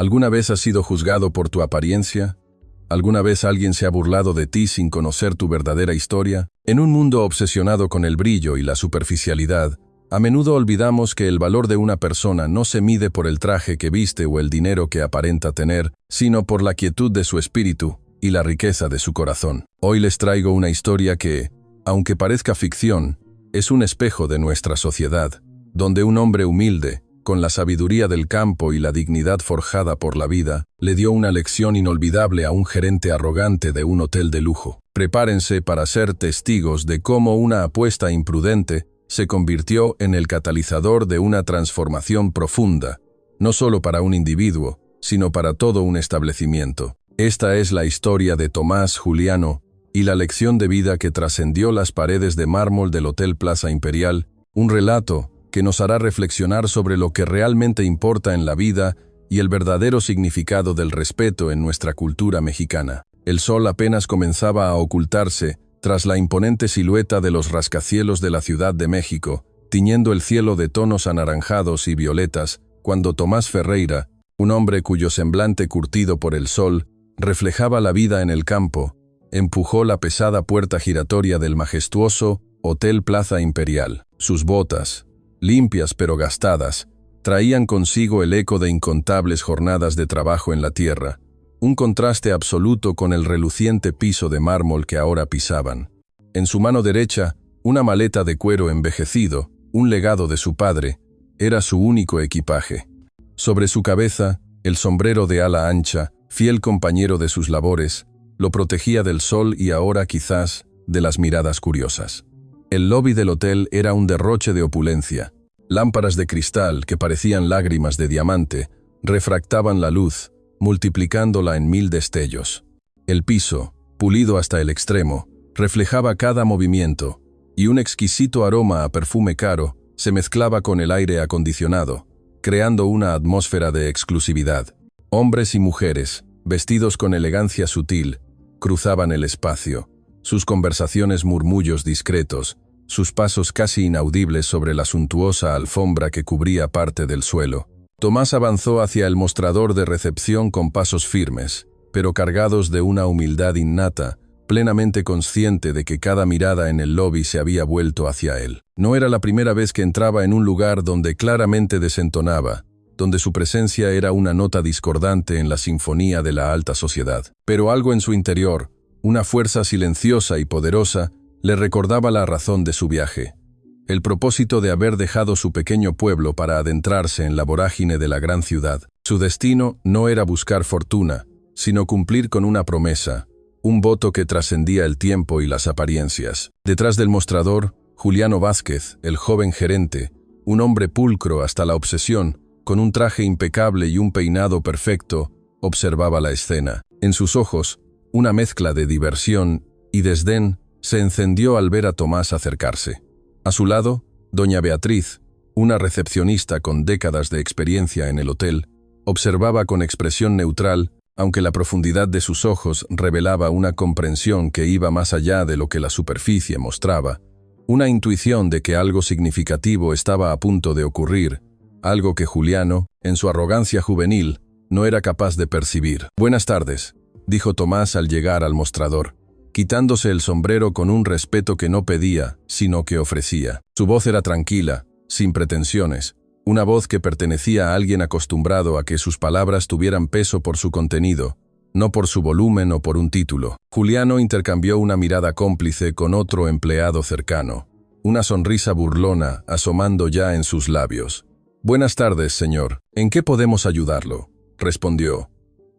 ¿Alguna vez has sido juzgado por tu apariencia? ¿Alguna vez alguien se ha burlado de ti sin conocer tu verdadera historia? En un mundo obsesionado con el brillo y la superficialidad, a menudo olvidamos que el valor de una persona no se mide por el traje que viste o el dinero que aparenta tener, sino por la quietud de su espíritu y la riqueza de su corazón. Hoy les traigo una historia que, aunque parezca ficción, es un espejo de nuestra sociedad, donde un hombre humilde, con la sabiduría del campo y la dignidad forjada por la vida, le dio una lección inolvidable a un gerente arrogante de un hotel de lujo. Prepárense para ser testigos de cómo una apuesta imprudente se convirtió en el catalizador de una transformación profunda, no solo para un individuo, sino para todo un establecimiento. Esta es la historia de Tomás Juliano y la lección de vida que trascendió las paredes de mármol del Hotel Plaza Imperial, un relato que nos hará reflexionar sobre lo que realmente importa en la vida y el verdadero significado del respeto en nuestra cultura mexicana. El sol apenas comenzaba a ocultarse tras la imponente silueta de los rascacielos de la Ciudad de México, tiñendo el cielo de tonos anaranjados y violetas, cuando Tomás Ferreira, un hombre cuyo semblante curtido por el sol reflejaba la vida en el campo, empujó la pesada puerta giratoria del majestuoso Hotel Plaza Imperial. Sus botas, limpias pero gastadas, traían consigo el eco de incontables jornadas de trabajo en la tierra, un contraste absoluto con el reluciente piso de mármol que ahora pisaban. En su mano derecha, una maleta de cuero envejecido, un legado de su padre, era su único equipaje. Sobre su cabeza, el sombrero de ala ancha, fiel compañero de sus labores, lo protegía del sol y ahora quizás de las miradas curiosas. El lobby del hotel era un derroche de opulencia. Lámparas de cristal que parecían lágrimas de diamante refractaban la luz, multiplicándola en 1000 destellos. El piso, pulido hasta el extremo, reflejaba cada movimiento, y un exquisito aroma a perfume caro se mezclaba con el aire acondicionado, creando una atmósfera de exclusividad. Hombres y mujeres, vestidos con elegancia sutil, cruzaban el espacio, sus conversaciones murmullos discretos, sus pasos casi inaudibles sobre la suntuosa alfombra que cubría parte del suelo. Tomás avanzó hacia el mostrador de recepción con pasos firmes, pero cargados de una humildad innata, plenamente consciente de que cada mirada en el lobby se había vuelto hacia él. No era la primera vez que entraba en un lugar donde claramente desentonaba, donde su presencia era una nota discordante en la sinfonía de la alta sociedad. Pero algo en su interior, una fuerza silenciosa y poderosa, le recordaba la razón de su viaje. El propósito de haber dejado su pequeño pueblo para adentrarse en la vorágine de la gran ciudad. Su destino no era buscar fortuna, sino cumplir con una promesa, un voto que trascendía el tiempo y las apariencias. Detrás del mostrador, Juliano Vázquez, el joven gerente, un hombre pulcro hasta la obsesión, con un traje impecable y un peinado perfecto, observaba la escena. En sus ojos, una mezcla de diversión y desdén se encendió al ver a Tomás acercarse. A su lado, doña Beatriz, una recepcionista con décadas de experiencia en el hotel, observaba con expresión neutral, aunque la profundidad de sus ojos revelaba una comprensión que iba más allá de lo que la superficie mostraba, una intuición de que algo significativo estaba a punto de ocurrir, algo que Juliano, en su arrogancia juvenil, no era capaz de percibir. «Buenas tardes», dijo Tomás al llegar al mostrador, quitándose el sombrero con un respeto que no pedía, sino que ofrecía. Su voz era tranquila, sin pretensiones, una voz que pertenecía a alguien acostumbrado a que sus palabras tuvieran peso por su contenido, no por su volumen o por un título. Juliano intercambió una mirada cómplice con otro empleado cercano, una sonrisa burlona asomando ya en sus labios. «Buenas tardes, señor. ¿En qué podemos ayudarlo?», respondió.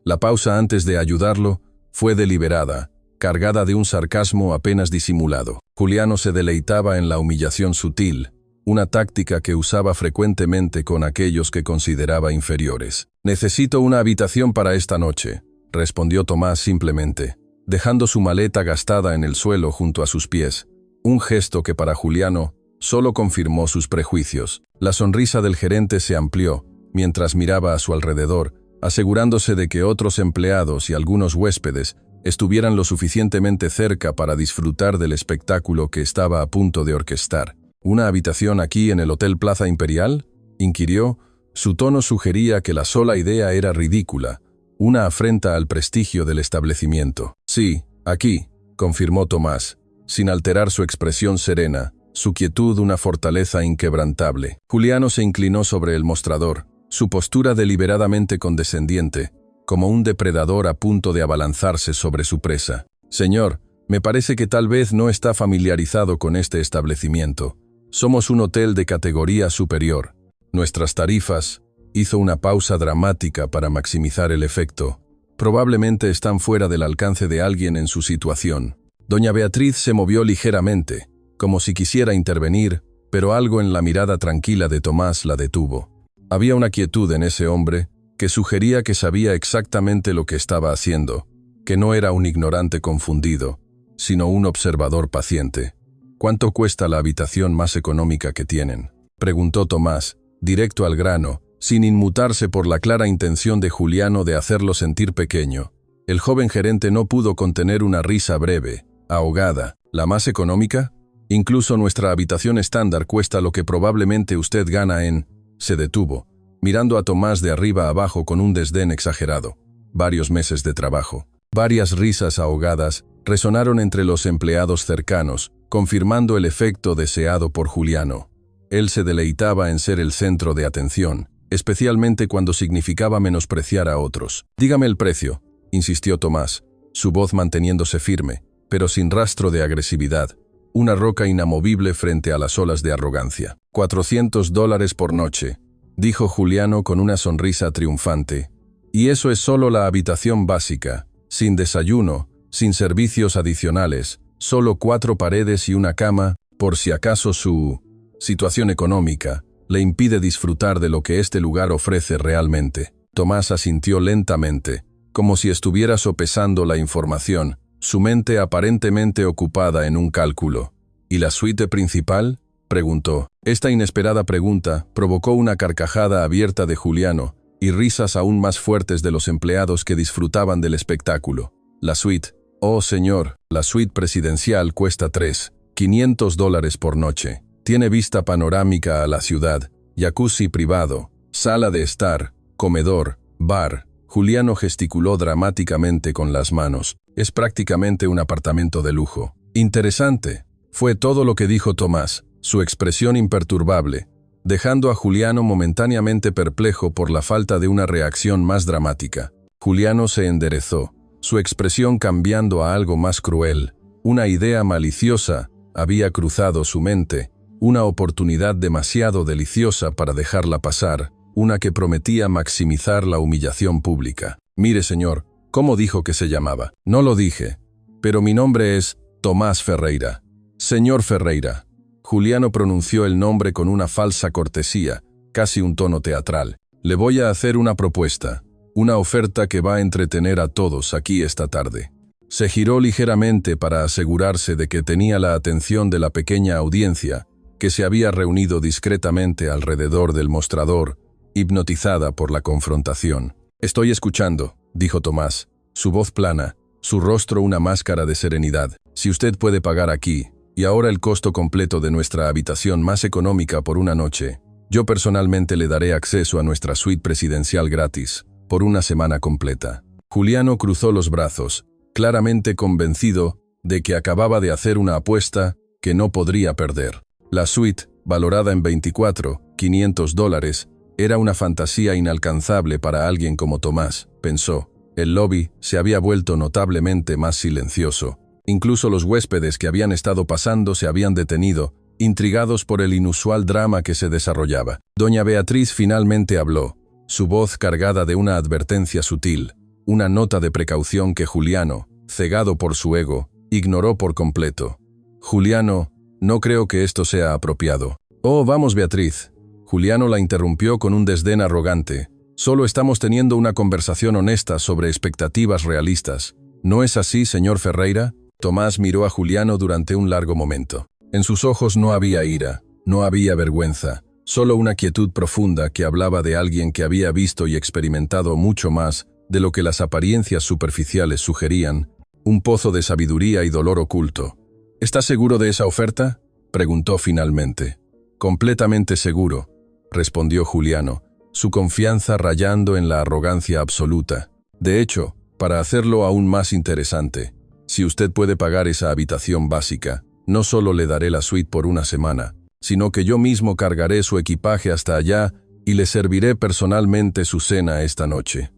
La pausa antes de ayudarlo fue deliberada, cargada de un sarcasmo apenas disimulado. Juliano se deleitaba en la humillación sutil, una táctica que usaba frecuentemente con aquellos que consideraba inferiores. «Necesito una habitación para esta noche», respondió Tomás simplemente, dejando su maleta gastada en el suelo junto a sus pies, un gesto que para Juliano solo confirmó sus prejuicios. La sonrisa del gerente se amplió, mientras miraba a su alrededor, asegurándose de que otros empleados y algunos huéspedes estuvieran lo suficientemente cerca para disfrutar del espectáculo que estaba a punto de orquestar. «¿Una habitación aquí en el Hotel Plaza Imperial?», inquirió, Su tono sugería que la sola idea era ridícula, una afrenta al prestigio del establecimiento. Sí, aquí, confirmó Tomás, sin alterar su expresión serena, su quietud una fortaleza inquebrantable. Juliano se inclinó sobre el mostrador, su postura deliberadamente condescendiente, como un depredador a punto de abalanzarse sobre su presa. Señor, me parece que tal vez no está familiarizado con este establecimiento. Somos un hotel de categoría superior. Nuestras tarifas, hizo una pausa dramática para maximizar el efecto, probablemente están fuera del alcance de alguien en su situación. Doña Beatriz se movió ligeramente, como si quisiera intervenir, pero algo en la mirada tranquila de Tomás la detuvo. Había una quietud en ese hombre que sugería que sabía exactamente lo que estaba haciendo, que no era un ignorante confundido, sino un observador paciente. ¿Cuánto cuesta la habitación más económica que tienen?, preguntó Tomás, directo al grano, sin inmutarse por la clara intención de Juliano de hacerlo sentir pequeño. El joven gerente no pudo contener una risa breve, ahogada. ¿La más económica? Incluso nuestra habitación estándar cuesta lo que probablemente usted gana en... Se detuvo, mirando a Tomás de arriba abajo con un desdén exagerado. Varios meses de trabajo. Varias risas ahogadas resonaron entre los empleados cercanos, confirmando el efecto deseado por Juliano. Él se deleitaba en ser el centro de atención, especialmente cuando significaba menospreciar a otros. Dígame el precio, insistió Tomás, su voz manteniéndose firme, pero sin rastro de agresividad, una roca inamovible frente a las olas de arrogancia. $400 por noche, dijo Juliano con una sonrisa triunfante. Y eso es solo la habitación básica, sin desayuno, sin servicios adicionales, solo 4 paredes y una cama, por si acaso su situación económica le impide disfrutar de lo que este lugar ofrece realmente. Tomás asintió lentamente, como si estuviera sopesando la información, su mente aparentemente ocupada en un cálculo. ¿Y la suite principal?, preguntó. Esta inesperada pregunta provocó una carcajada abierta de Juliano y risas aún más fuertes de los empleados que disfrutaban del espectáculo. La suite. Oh señor, la suite presidencial cuesta $500 por noche. Tiene vista panorámica a la ciudad, jacuzzi privado, sala de estar, comedor, bar. Juliano gesticuló dramáticamente con las manos. Es prácticamente un apartamento de lujo. Interesante, fue todo lo que dijo Tomás, su expresión imperturbable, dejando a Juliano momentáneamente perplejo por la falta de una reacción más dramática. Juliano se enderezó, su expresión cambiando a algo más cruel. Una idea maliciosa había cruzado su mente, una oportunidad demasiado deliciosa para dejarla pasar, una que prometía maximizar la humillación pública. Mire señor, ¿cómo dijo que se llamaba? No lo dije, pero mi nombre es Tomás Ferreira. Señor Ferreira. Juliano pronunció el nombre con una falsa cortesía, casi un tono teatral. Le voy a hacer una propuesta, una oferta que va a entretener a todos aquí esta tarde. Se giró ligeramente para asegurarse de que tenía la atención de la pequeña audiencia, que se había reunido discretamente alrededor del mostrador, hipnotizada por la confrontación. Estoy escuchando, dijo Tomás, su voz plana, su rostro una máscara de serenidad. Si usted puede pagar aquí, y ahora el costo completo de nuestra habitación más económica por una noche, yo personalmente le daré acceso a nuestra suite presidencial gratis, por una semana completa. Juliano cruzó los brazos, claramente convencido de que acababa de hacer una apuesta que no podría perder. La suite, valorada en $500, era una fantasía inalcanzable para alguien como Tomás, pensó. El lobby se había vuelto notablemente más silencioso. Incluso los huéspedes que habían estado pasando se habían detenido, intrigados por el inusual drama que se desarrollaba. Doña Beatriz finalmente habló, su voz cargada de una advertencia sutil, una nota de precaución que Juliano, cegado por su ego, ignoró por completo. Juliano, no creo que esto sea apropiado. Oh, vamos, Beatriz. Juliano la interrumpió con un desdén arrogante. Solo estamos teniendo una conversación honesta sobre expectativas realistas. ¿No es así, señor Ferreira? Tomás miró a Juliano durante un largo momento. En sus ojos no había ira, no había vergüenza, solo una quietud profunda que hablaba de alguien que había visto y experimentado mucho más de lo que las apariencias superficiales sugerían, un pozo de sabiduría y dolor oculto. ¿Estás seguro de esa oferta?, preguntó finalmente. Completamente seguro, respondió Juliano, su confianza rayando en la arrogancia absoluta. De hecho, para hacerlo aún más interesante, si usted puede pagar esa habitación básica, no solo le daré la suite por una semana, sino que yo mismo cargaré su equipaje hasta allá y le serviré personalmente su cena esta noche.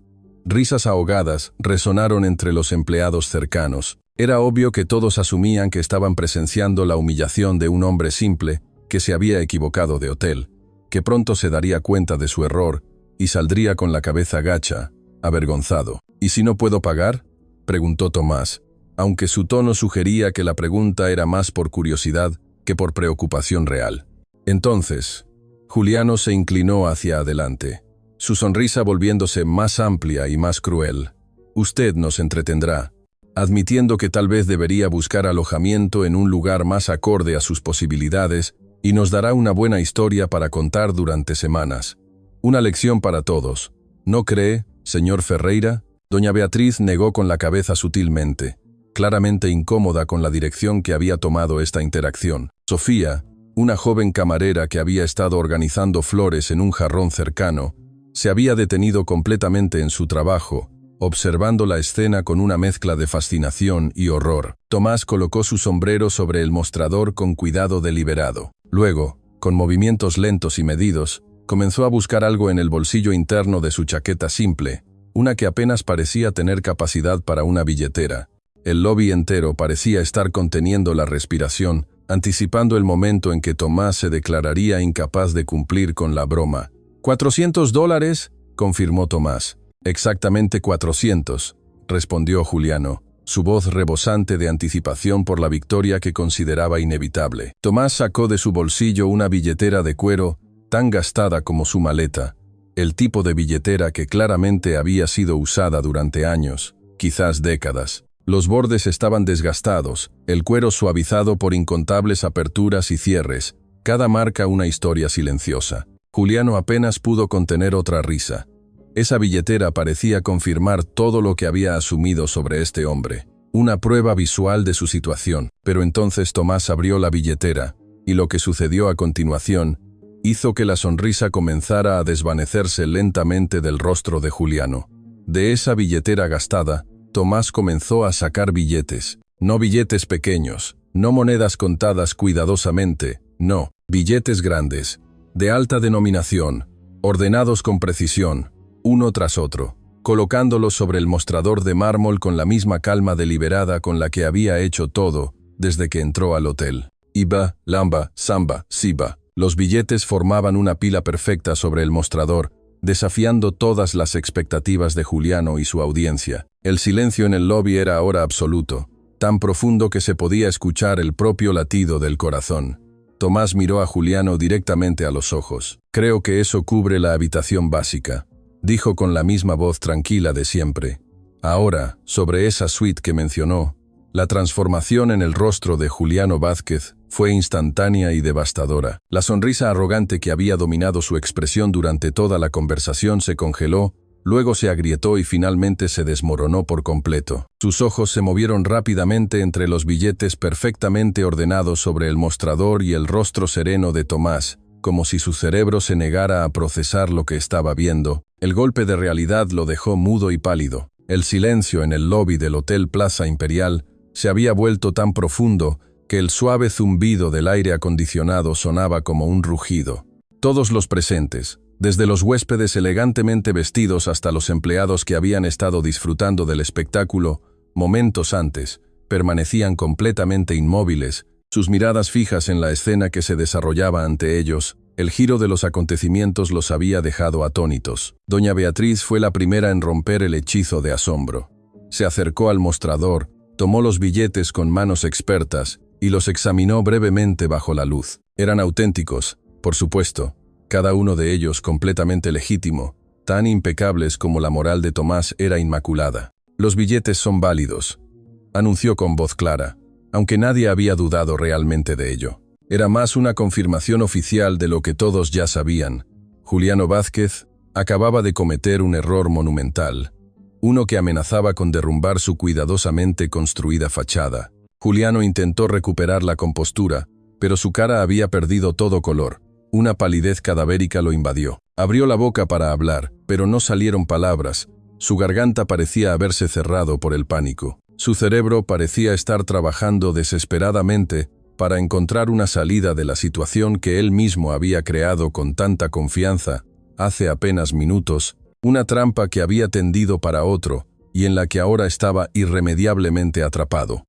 Risas ahogadas resonaron entre los empleados cercanos. Era obvio que todos asumían que estaban presenciando la humillación de un hombre simple que se había equivocado de hotel, que pronto se daría cuenta de su error y saldría con la cabeza gacha, avergonzado. ¿Y si no puedo pagar?, preguntó Tomás, aunque su tono sugería que la pregunta era más por curiosidad que por preocupación real. Entonces, Juliano se inclinó hacia adelante, su sonrisa volviéndose más amplia y más cruel. Usted nos entretendrá, admitiendo que tal vez debería buscar alojamiento en un lugar más acorde a sus posibilidades y nos dará una buena historia para contar durante semanas. Una lección para todos. ¿No cree, señor Ferreira? Doña Beatriz negó con la cabeza sutilmente, claramente incómoda con la dirección que había tomado esta interacción. Sofía, una joven camarera que había estado organizando flores en un jarrón cercano, se había detenido completamente en su trabajo, observando la escena con una mezcla de fascinación y horror. Tomás colocó su sombrero sobre el mostrador con cuidado deliberado. Luego, con movimientos lentos y medidos, comenzó a buscar algo en el bolsillo interno de su chaqueta simple, una que apenas parecía tener capacidad para una billetera. El lobby entero parecía estar conteniendo la respiración, anticipando el momento en que Tomás se declararía incapaz de cumplir con la broma. $400, confirmó Tomás. Exactamente 400, respondió Juliano, su voz rebosante de anticipación por la victoria que consideraba inevitable. Tomás sacó de su bolsillo una billetera de cuero tan gastada como su maleta, el tipo de billetera que claramente había sido usada durante años, quizás décadas. Los bordes estaban desgastados, el cuero suavizado por incontables aperturas y cierres, cada marca una historia silenciosa. Juliano apenas pudo contener otra risa. Esa billetera parecía confirmar todo lo que había asumido sobre este hombre, una prueba visual de su situación. Pero entonces Tomás abrió la billetera, y lo que sucedió a continuación hizo que la sonrisa comenzara a desvanecerse lentamente del rostro de Juliano. De esa billetera gastada, Tomás comenzó a sacar billetes. No billetes pequeños, no monedas contadas cuidadosamente, no, billetes grandes, de alta denominación, ordenados con precisión, uno tras otro, colocándolos sobre el mostrador de mármol con la misma calma deliberada con la que había hecho todo desde que entró al hotel. Iba, Lamba, Samba, Siba. Los billetes formaban una pila perfecta sobre el mostrador, desafiando todas las expectativas de Juliano y su audiencia. El silencio en el lobby era ahora absoluto, tan profundo que se podía escuchar el propio latido del corazón. Tomás miró a Juliano directamente a los ojos. «Creo que eso cubre la habitación básica», dijo con la misma voz tranquila de siempre. Ahora, sobre esa suite que mencionó, la transformación en el rostro de Juliano Vázquez fue instantánea y devastadora. La sonrisa arrogante que había dominado su expresión durante toda la conversación se congeló, luego se agrietó y finalmente se desmoronó por completo. Sus ojos se movieron rápidamente entre los billetes perfectamente ordenados sobre el mostrador y el rostro sereno de Tomás, como si su cerebro se negara a procesar lo que estaba viendo. El golpe de realidad lo dejó mudo y pálido. El silencio en el lobby del Hotel Plaza Imperial se había vuelto tan profundo que el suave zumbido del aire acondicionado sonaba como un rugido. Todos los presentes, desde los huéspedes elegantemente vestidos hasta los empleados que habían estado disfrutando del espectáculo momentos antes, permanecían completamente inmóviles, sus miradas fijas en la escena que se desarrollaba ante ellos. El giro de los acontecimientos los había dejado atónitos. Doña Beatriz fue la primera en romper el hechizo de asombro. Se acercó al mostrador, tomó los billetes con manos expertas y los examinó brevemente bajo la luz. Eran auténticos, por supuesto, cada uno de ellos completamente legítimo, tan impecables como la moral de Tomás era inmaculada. «Los billetes son válidos», anunció con voz clara, aunque nadie había dudado realmente de ello. Era más una confirmación oficial de lo que todos ya sabían. Juliano Vázquez acababa de cometer un error monumental, uno que amenazaba con derrumbar su cuidadosamente construida fachada. Juliano intentó recuperar la compostura, pero su cara había perdido todo color. Una palidez cadavérica lo invadió. Abrió la boca para hablar, pero no salieron palabras. Su garganta parecía haberse cerrado por el pánico. Su cerebro parecía estar trabajando desesperadamente para encontrar una salida de la situación que él mismo había creado con tanta confianza hace apenas minutos, una trampa que había tendido para otro y en la que ahora estaba irremediablemente atrapado.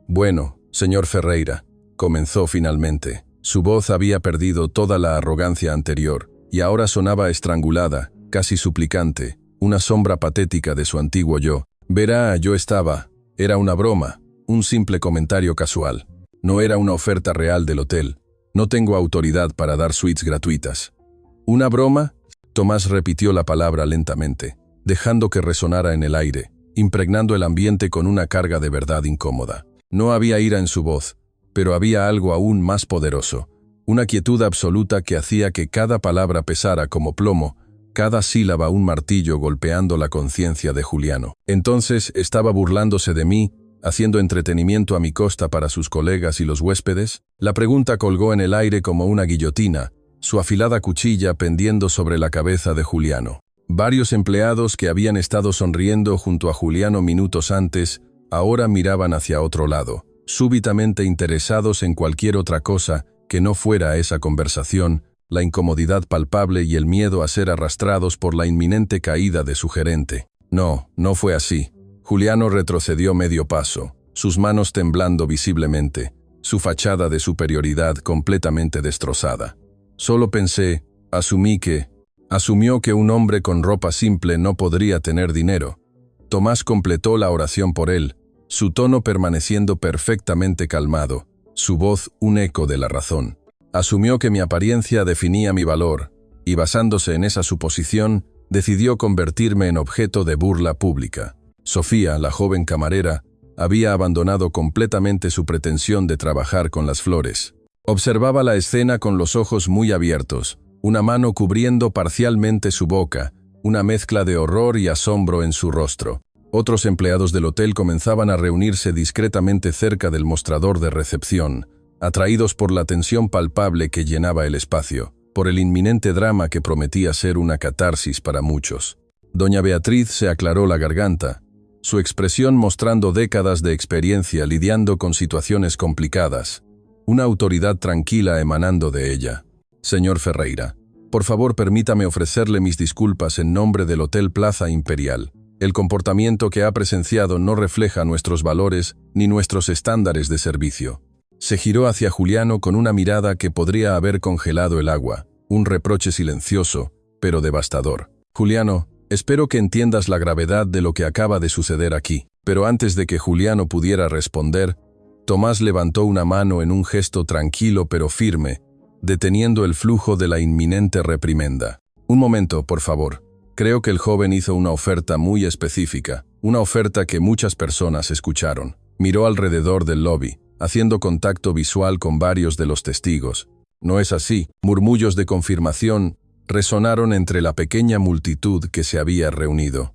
Bueno, señor Ferreira, comenzó finalmente. Su voz había perdido toda la arrogancia anterior y ahora sonaba estrangulada, casi suplicante, una sombra patética de su antiguo yo. Verá, era una broma, un simple comentario casual. No era una oferta real del hotel. No tengo autoridad para dar suites gratuitas. ¿Una broma? Tomás repitió la palabra lentamente, dejando que resonara en el aire, impregnando el ambiente con una carga de verdad incómoda. No había ira en su voz, pero había algo aún más poderoso, una quietud absoluta que hacía que cada palabra pesara como plomo, cada sílaba un martillo golpeando la conciencia de Juliano. Entonces estaba burlándose de mí, haciendo entretenimiento a mi costa para sus colegas y los huéspedes. La pregunta colgó en el aire como una guillotina, su afilada cuchilla pendiendo sobre la cabeza de Juliano. Varios empleados que habían estado sonriendo junto a Juliano minutos antes, ahora miraban hacia otro lado, súbitamente interesados en cualquier otra cosa que no fuera esa conversación, la incomodidad palpable y el miedo a ser arrastrados por la inminente caída de su gerente. No fue así. Juliano retrocedió medio paso, sus manos temblando visiblemente, su fachada de superioridad completamente destrozada. Solo asumió que un hombre con ropa simple no podría tener dinero. Tomás completó la oración por él, su tono permaneciendo perfectamente calmado, su voz un eco de la razón. Asumió que mi apariencia definía mi valor, y basándose en esa suposición, decidió convertirme en objeto de burla pública. Sofía, la joven camarera, había abandonado completamente su pretensión de trabajar con las flores. Observaba la escena con los ojos muy abiertos, una mano cubriendo parcialmente su boca, una mezcla de horror y asombro en su rostro. Otros empleados del hotel comenzaban a reunirse discretamente cerca del mostrador de recepción, atraídos por la tensión palpable que llenaba el espacio, por el inminente drama que prometía ser una catarsis para muchos. Doña Beatriz se aclaró la garganta, su expresión mostrando décadas de experiencia lidiando con situaciones complicadas, una autoridad tranquila emanando de ella. Señor Ferreira, por favor permítame ofrecerle mis disculpas en nombre del Hotel Plaza Imperial. El comportamiento que ha presenciado no refleja nuestros valores ni nuestros estándares de servicio. Se giró hacia Juliano con una mirada que podría haber congelado el agua, un reproche silencioso, pero devastador. Juliano, espero que entiendas la gravedad de lo que acaba de suceder aquí. Pero antes de que Juliano pudiera responder, Tomás levantó una mano en un gesto tranquilo pero firme, deteniendo el flujo de la inminente reprimenda. Un momento, por favor. Creo que el joven hizo una oferta muy específica, una oferta que muchas personas escucharon. Miró alrededor del lobby, haciendo contacto visual con varios de los testigos. No es así. Murmullos de confirmación resonaron entre la pequeña multitud que se había reunido.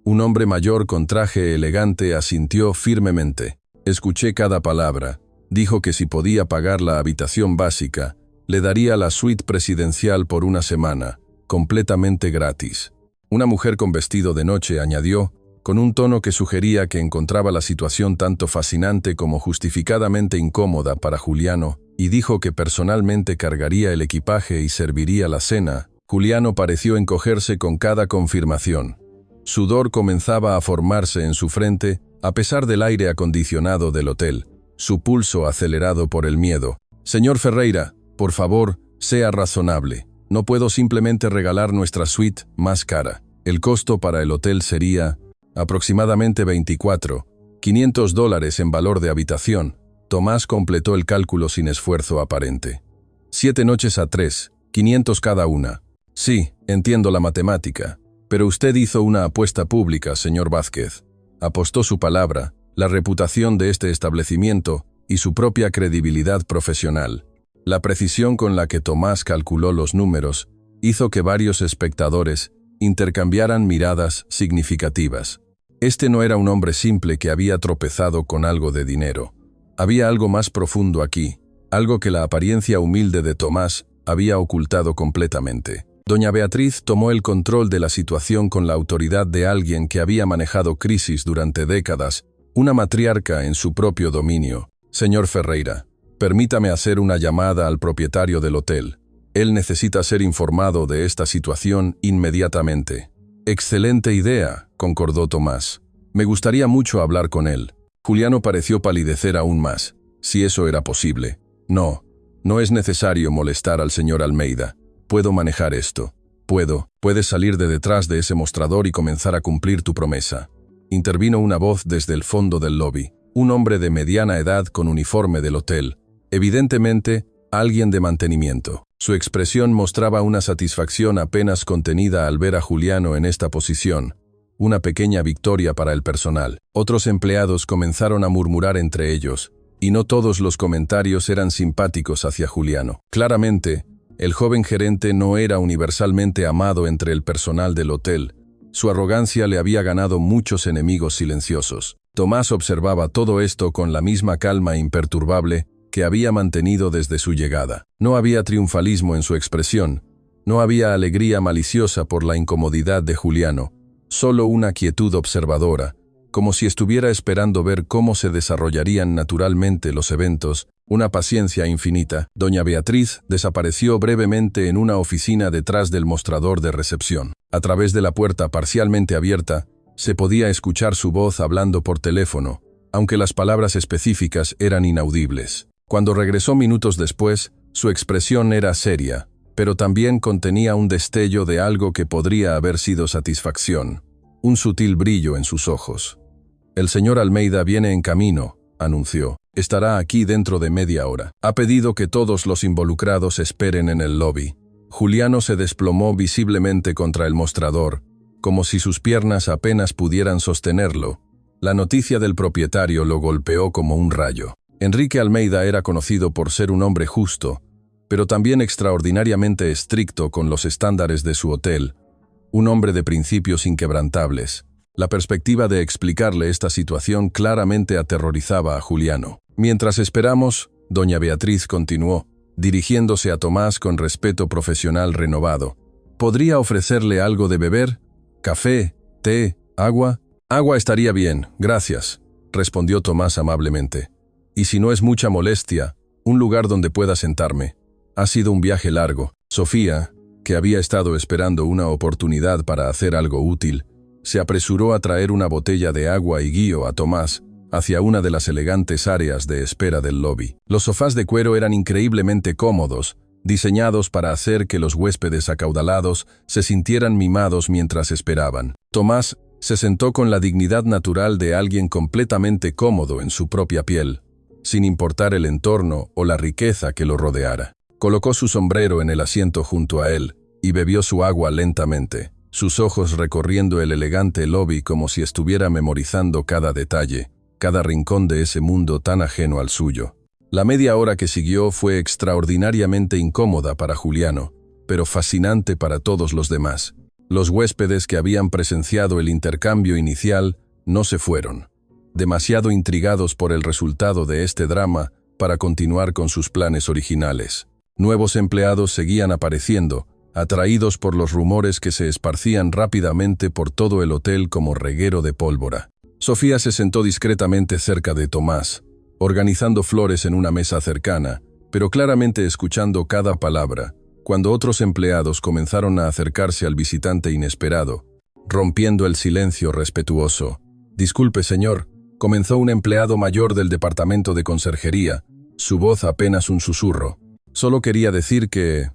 Un hombre mayor con traje elegante asintió firmemente. Escuché cada palabra. Dijo que si podía pagar la habitación básica, le daría la suite presidencial por una semana, completamente gratis. Una mujer con vestido de noche añadió, con un tono que sugería que encontraba la situación tanto fascinante como justificadamente incómoda para Juliano, y dijo que personalmente cargaría el equipaje y serviría la cena. Juliano pareció encogerse con cada confirmación. Sudor comenzaba a formarse en su frente, a pesar del aire acondicionado del hotel, su pulso acelerado por el miedo. Señor Ferreira, por favor, sea razonable. No puedo simplemente regalar nuestra suite más cara. El costo para el hotel sería aproximadamente $500 en valor de habitación. Tomás completó el cálculo sin esfuerzo aparente. 7 noches a 3, 500 cada una. Sí, entiendo la matemática, pero usted hizo una apuesta pública, señor Vázquez. Apostó su palabra, la reputación de este establecimiento y su propia credibilidad profesional. La precisión con la que Tomás calculó los números hizo que varios espectadores intercambiaran miradas significativas. Este no era un hombre simple que había tropezado con algo de dinero. Había algo más profundo aquí, algo que la apariencia humilde de Tomás había ocultado completamente. Doña Beatriz tomó el control de la situación con la autoridad de alguien que había manejado crisis durante décadas, una matriarca en su propio dominio. Señor Ferreira, permítame hacer una llamada al propietario del hotel. Él necesita ser informado de esta situación inmediatamente. Excelente idea, concordó Tomás. Me gustaría mucho hablar con él. Juliano pareció palidecer aún más. Si eso era posible. No es necesario molestar al señor Almeida. Puedo manejar esto. Puedes salir de detrás de ese mostrador y comenzar a cumplir tu promesa. Intervino una voz desde el fondo del lobby. Un hombre de mediana edad con uniforme del hotel. Evidentemente, alguien de mantenimiento. Su expresión mostraba una satisfacción apenas contenida al ver a Juliano en esta posición. Una pequeña victoria para el personal. Otros empleados comenzaron a murmurar entre ellos, y no todos los comentarios eran simpáticos hacia Juliano. Claramente, el joven gerente no era universalmente amado entre el personal del hotel. Su arrogancia le había ganado muchos enemigos silenciosos. Tomás observaba todo esto con la misma calma imperturbable que había mantenido desde su llegada. No había triunfalismo en su expresión, no había alegría maliciosa por la incomodidad de Juliano, solo una quietud observadora, como si estuviera esperando ver cómo se desarrollarían naturalmente los eventos, una paciencia infinita. Doña Beatriz desapareció brevemente en una oficina detrás del mostrador de recepción. A través de la puerta parcialmente abierta, se podía escuchar su voz hablando por teléfono, aunque las palabras específicas eran inaudibles. Cuando regresó minutos después, su expresión era seria, pero también contenía un destello de algo que podría haber sido satisfacción, un sutil brillo en sus ojos. «El señor Almeida viene en camino», anunció. «Estará aquí dentro de media hora. Ha pedido que todos los involucrados esperen en el lobby». Juliano se desplomó visiblemente contra el mostrador, como si sus piernas apenas pudieran sostenerlo. La noticia del propietario lo golpeó como un rayo. Enrique Almeida era conocido por ser un hombre justo, pero también extraordinariamente estricto con los estándares de su hotel, un hombre de principios inquebrantables. La perspectiva de explicarle esta situación claramente aterrorizaba a Juliano. Mientras esperamos, doña Beatriz continuó, dirigiéndose a Tomás con respeto profesional renovado. ¿Podría ofrecerle algo de beber? ¿Café? ¿Té? ¿Agua? Agua estaría bien, gracias, respondió Tomás amablemente. Y si no es mucha molestia, un lugar donde pueda sentarme. Ha sido un viaje largo. Sofía, que había estado esperando una oportunidad para hacer algo útil, se apresuró a traer una botella de agua y guió a Tomás hacia una de las elegantes áreas de espera del lobby. Los sofás de cuero eran increíblemente cómodos, diseñados para hacer que los huéspedes acaudalados se sintieran mimados mientras esperaban. Tomás se sentó con la dignidad natural de alguien completamente cómodo en su propia piel, sin importar el entorno o la riqueza que lo rodeara. Colocó su sombrero en el asiento junto a él y bebió su agua lentamente, sus ojos recorriendo el elegante lobby como si estuviera memorizando cada detalle, cada rincón de ese mundo tan ajeno al suyo. La media hora que siguió fue extraordinariamente incómoda para Juliano, pero fascinante para todos los demás. Los huéspedes que habían presenciado el intercambio inicial no se fueron, demasiado intrigados por el resultado de este drama para continuar con sus planes originales. Nuevos empleados seguían apareciendo, atraídos por los rumores que se esparcían rápidamente por todo el hotel como reguero de pólvora. Sofía se sentó discretamente cerca de Tomás, organizando flores en una mesa cercana, pero claramente escuchando cada palabra, cuando otros empleados comenzaron a acercarse al visitante inesperado, rompiendo el silencio respetuoso. «Disculpe, señor», comenzó un empleado mayor del departamento de conserjería, su voz apenas un susurro. «Solo quería decir que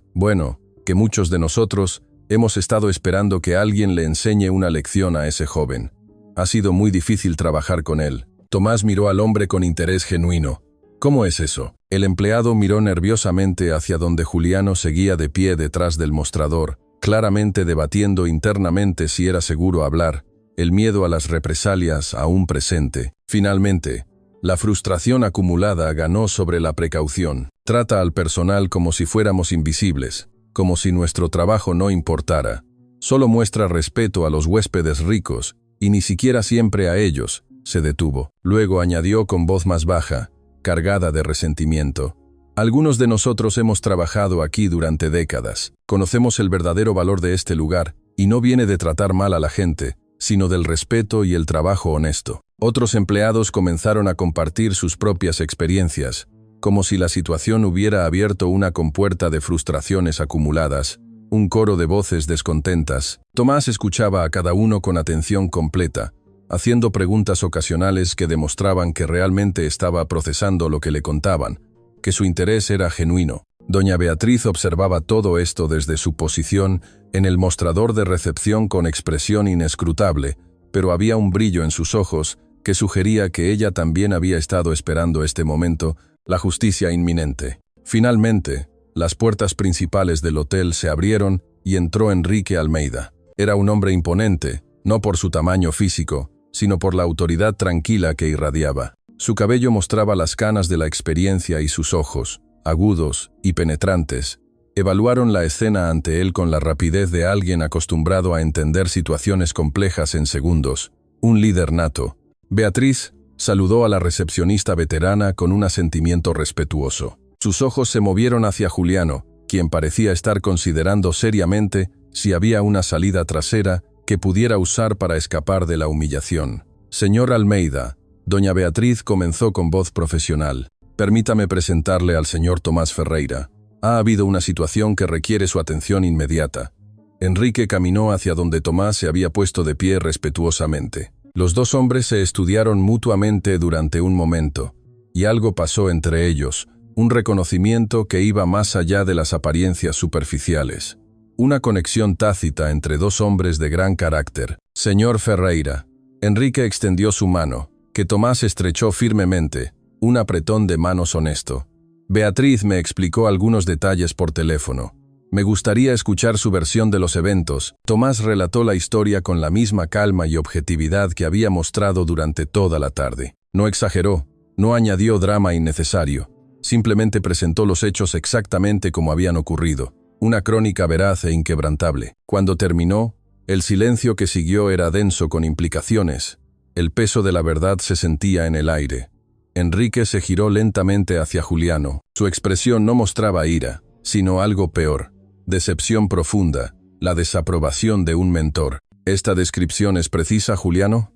muchos de nosotros hemos estado esperando que alguien le enseñe una lección a ese joven. Ha sido muy difícil trabajar con él». Tomás miró al hombre con interés genuino. «¿Cómo es eso?». El empleado miró nerviosamente hacia donde Juliano seguía de pie detrás del mostrador, claramente debatiendo internamente si era seguro hablar, el miedo a las represalias aún presente. Finalmente, la frustración acumulada ganó sobre la precaución. «Trata al personal como si fuéramos invisibles, como si nuestro trabajo no importara. Solo muestra respeto a los huéspedes ricos, y ni siquiera siempre a ellos». Se detuvo. Luego añadió con voz más baja, cargada de resentimiento. Algunos de nosotros hemos trabajado aquí durante décadas. Conocemos el verdadero valor de este lugar, y no viene de tratar mal a la gente, sino del respeto y el trabajo honesto. Otros empleados comenzaron a compartir sus propias experiencias, como si la situación hubiera abierto una compuerta de frustraciones acumuladas, un coro de voces descontentas. Tomás escuchaba a cada uno con atención completa, haciendo preguntas ocasionales que demostraban que realmente estaba procesando lo que le contaban, que su interés era genuino. Doña Beatriz observaba todo esto desde su posición en el mostrador de recepción con expresión inescrutable, pero había un brillo en sus ojos que sugería que ella también había estado esperando este momento, la justicia inminente. Finalmente, las puertas principales del hotel se abrieron y entró Enrique Almeida. Era un hombre imponente, no por su tamaño físico, sino por la autoridad tranquila que irradiaba. Su cabello mostraba las canas de la experiencia y sus ojos, agudos y penetrantes, evaluaron la escena ante él con la rapidez de alguien acostumbrado a entender situaciones complejas en segundos. Un líder nato. Beatriz saludó a la recepcionista veterana con un asentimiento respetuoso. Sus ojos se movieron hacia Juliano, quien parecía estar considerando seriamente si había una salida trasera que pudiera usar para escapar de la humillación. Señor Almeida, doña Beatriz comenzó con voz profesional. Permítame presentarle al señor Tomás Ferreira. Ha habido una situación que requiere su atención inmediata. Enrique caminó hacia donde Tomás se había puesto de pie respetuosamente. Los dos hombres se estudiaron mutuamente durante un momento, y algo pasó entre ellos, un reconocimiento que iba más allá de las apariencias superficiales. Una conexión tácita entre dos hombres de gran carácter. Señor Ferreira. Enrique extendió su mano, que Tomás estrechó firmemente, un apretón de manos honesto. Beatriz me explicó algunos detalles por teléfono. Me gustaría escuchar su versión de los eventos. Tomás relató la historia con la misma calma y objetividad que había mostrado durante toda la tarde. No exageró, no añadió drama innecesario. Simplemente presentó los hechos exactamente como habían ocurrido. Una crónica veraz e inquebrantable. Cuando terminó, el silencio que siguió era denso con implicaciones. El peso de la verdad se sentía en el aire. Enrique se giró lentamente hacia Juliano. Su expresión no mostraba ira, sino algo peor. Decepción profunda, la desaprobación de un mentor. ¿Esta descripción es precisa, Juliano?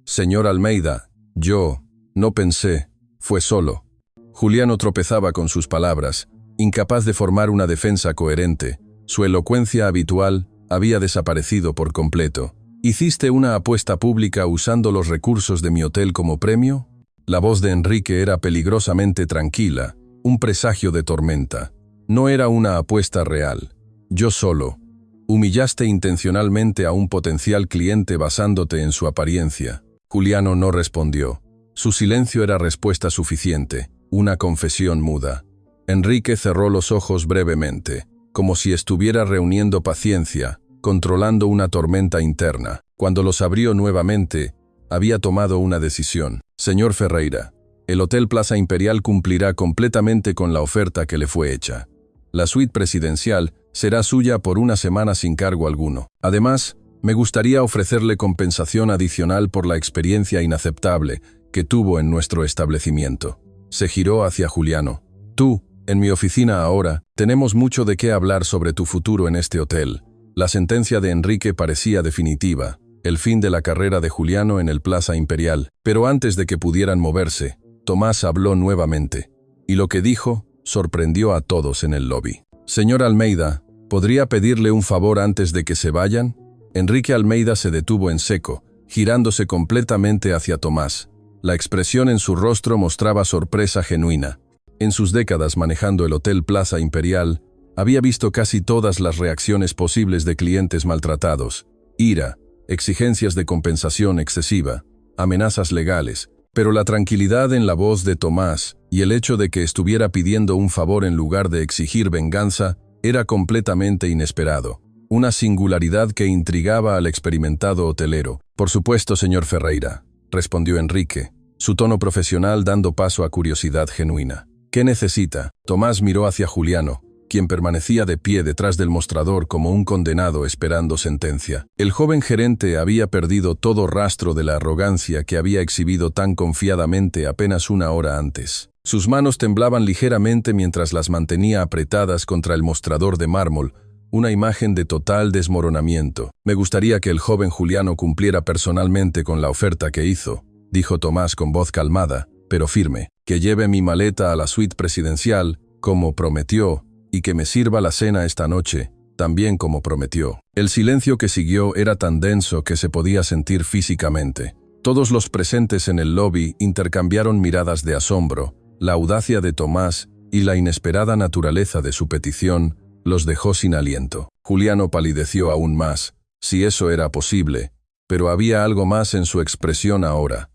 Señor Almeida, yo no pensé, fue solo. Juliano tropezaba con sus palabras, incapaz de formar una defensa coherente. Su elocuencia habitual había desaparecido por completo. ¿Hiciste una apuesta pública usando los recursos de mi hotel como premio? La voz de Enrique era peligrosamente tranquila, un presagio de tormenta. No era una apuesta real. Yo solo. Humillaste intencionalmente a un potencial cliente basándote en su apariencia. Juliano no respondió. Su silencio era respuesta suficiente, una confesión muda. Enrique cerró los ojos brevemente, como si estuviera reuniendo paciencia, controlando una tormenta interna. Cuando los abrió nuevamente, había tomado una decisión. Señor Ferreira, el Hotel Plaza Imperial cumplirá completamente con la oferta que le fue hecha. La suite presidencial será suya por una semana sin cargo alguno. Además, me gustaría ofrecerle compensación adicional por la experiencia inaceptable que tuvo en nuestro establecimiento. Se giró hacia Juliano. Tú, en mi oficina ahora, tenemos mucho de qué hablar sobre tu futuro en este hotel. La sentencia de Enrique parecía definitiva, el fin de la carrera de Juliano en el Plaza Imperial. Pero antes de que pudieran moverse, Tomás habló nuevamente, y lo que dijo sorprendió a todos en el lobby. Señor Almeida, ¿podría pedirle un favor antes de que se vayan? Enrique Almeida se detuvo en seco, girándose completamente hacia Tomás. La expresión en su rostro mostraba sorpresa genuina. En sus décadas manejando el Hotel Plaza Imperial, había visto casi todas las reacciones posibles de clientes maltratados: ira, exigencias de compensación excesiva, amenazas legales. Pero la tranquilidad en la voz de Tomás y el hecho de que estuviera pidiendo un favor en lugar de exigir venganza era completamente inesperado. Una singularidad que intrigaba al experimentado hotelero. Por supuesto, señor Ferreira, respondió Enrique, su tono profesional dando paso a curiosidad genuina. ¿Qué necesita? Tomás miró hacia Juliano, quien permanecía de pie detrás del mostrador como un condenado esperando sentencia. El joven gerente había perdido todo rastro de la arrogancia que había exhibido tan confiadamente apenas una hora antes. Sus manos temblaban ligeramente mientras las mantenía apretadas contra el mostrador de mármol, una imagen de total desmoronamiento. Me gustaría que el joven Juliano cumpliera personalmente con la oferta que hizo, dijo Tomás con voz calmada, pero firme, que lleve mi maleta a la suite presidencial, como prometió, y que me sirva la cena esta noche, también como prometió. El silencio que siguió era tan denso que se podía sentir físicamente. Todos los presentes en el lobby intercambiaron miradas de asombro. La audacia de Tomás y la inesperada naturaleza de su petición los dejó sin aliento. Juliano palideció aún más, si eso era posible, pero había algo más en su expresión ahora: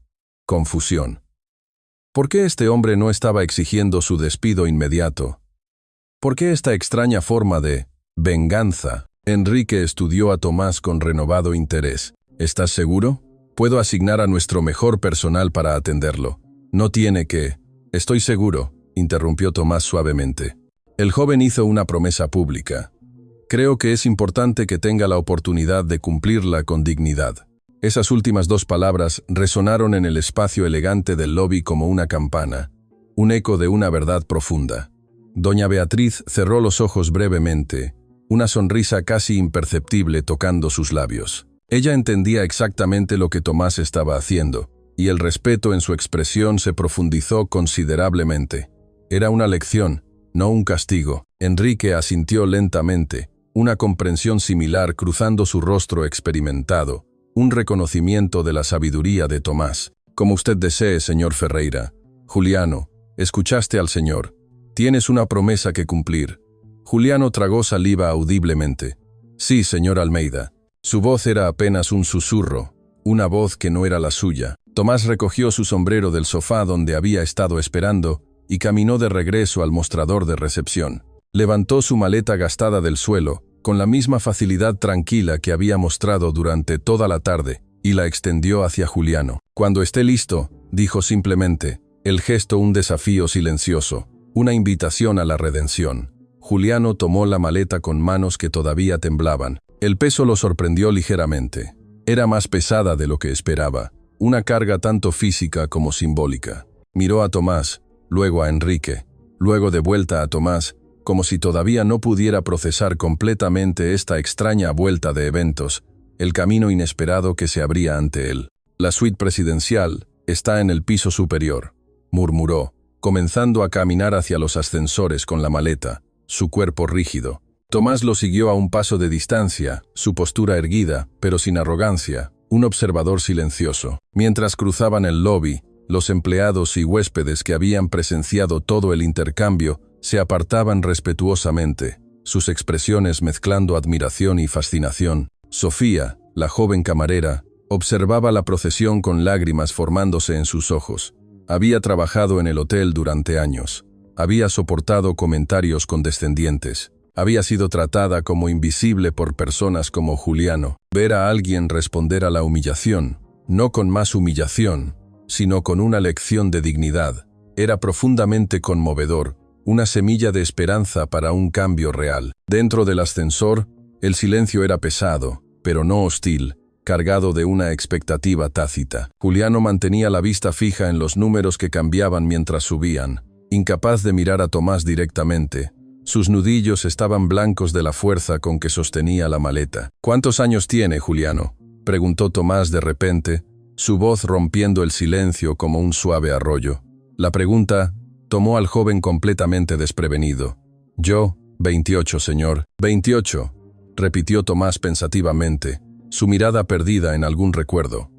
confusión. ¿Por qué este hombre no estaba exigiendo su despido inmediato? ¿Por qué esta extraña forma de venganza? Enrique estudió a Tomás con renovado interés. ¿Estás seguro? Puedo asignar a nuestro mejor personal para atenderlo. No tiene que... Estoy seguro, interrumpió Tomás suavemente. El joven hizo una promesa pública. Creo que es importante que tenga la oportunidad de cumplirla con dignidad. Esas últimas dos palabras resonaron en el espacio elegante del lobby como una campana, un eco de una verdad profunda. Doña Beatriz cerró los ojos brevemente, una sonrisa casi imperceptible tocando sus labios. Ella entendía exactamente lo que Tomás estaba haciendo, y el respeto en su expresión se profundizó considerablemente. Era una lección, no un castigo. Enrique asintió lentamente, una comprensión similar cruzando su rostro experimentado, un reconocimiento de la sabiduría de Tomás. Como usted desee, señor Ferreira. Juliano, escuchaste al señor. Tienes una promesa que cumplir. Juliano tragó saliva audiblemente. Sí, señor Almeida. Su voz era apenas un susurro, una voz que no era la suya. Tomás recogió su sombrero del sofá donde había estado esperando y caminó de regreso al mostrador de recepción. Levantó su maleta gastada del suelo, con la misma facilidad tranquila que había mostrado durante toda la tarde, y la extendió hacia Juliano. Cuando esté listo, dijo simplemente, el gesto un desafío silencioso, una invitación a la redención. Juliano tomó la maleta con manos que todavía temblaban. El peso lo sorprendió ligeramente. Era más pesada de lo que esperaba, una carga tanto física como simbólica. Miró a Tomás, luego a Enrique, luego de vuelta a Tomás, como si todavía no pudiera procesar completamente esta extraña vuelta de eventos, el camino inesperado que se abría ante él. La suite presidencial está en el piso superior, murmuró, comenzando a caminar hacia los ascensores con la maleta, su cuerpo rígido. Tomás lo siguió a un paso de distancia, su postura erguida, pero sin arrogancia, un observador silencioso. Mientras cruzaban el lobby, los empleados y huéspedes que habían presenciado todo el intercambio se apartaban respetuosamente, sus expresiones mezclando admiración y fascinación. Sofía, la joven camarera, observaba la procesión con lágrimas formándose en sus ojos. Había trabajado en el hotel durante años. Había soportado comentarios condescendientes. Había sido tratada como invisible por personas como Juliano. Ver a alguien responder a la humillación, no con más humillación, sino con una lección de dignidad, era profundamente conmovedor, una semilla de esperanza para un cambio real. Dentro del ascensor, el silencio era pesado, pero no hostil, cargado de una expectativa tácita. Juliano mantenía la vista fija en los números que cambiaban mientras subían, incapaz de mirar a Tomás directamente. Sus nudillos estaban blancos de la fuerza con que sostenía la maleta. ¿Cuántos años tiene, Juliano?, preguntó Tomás de repente, su voz rompiendo el silencio como un suave arroyo. La pregunta tomó al joven completamente desprevenido. Yo, 28, señor. 28, repitió Tomás pensativamente, su mirada perdida en algún recuerdo.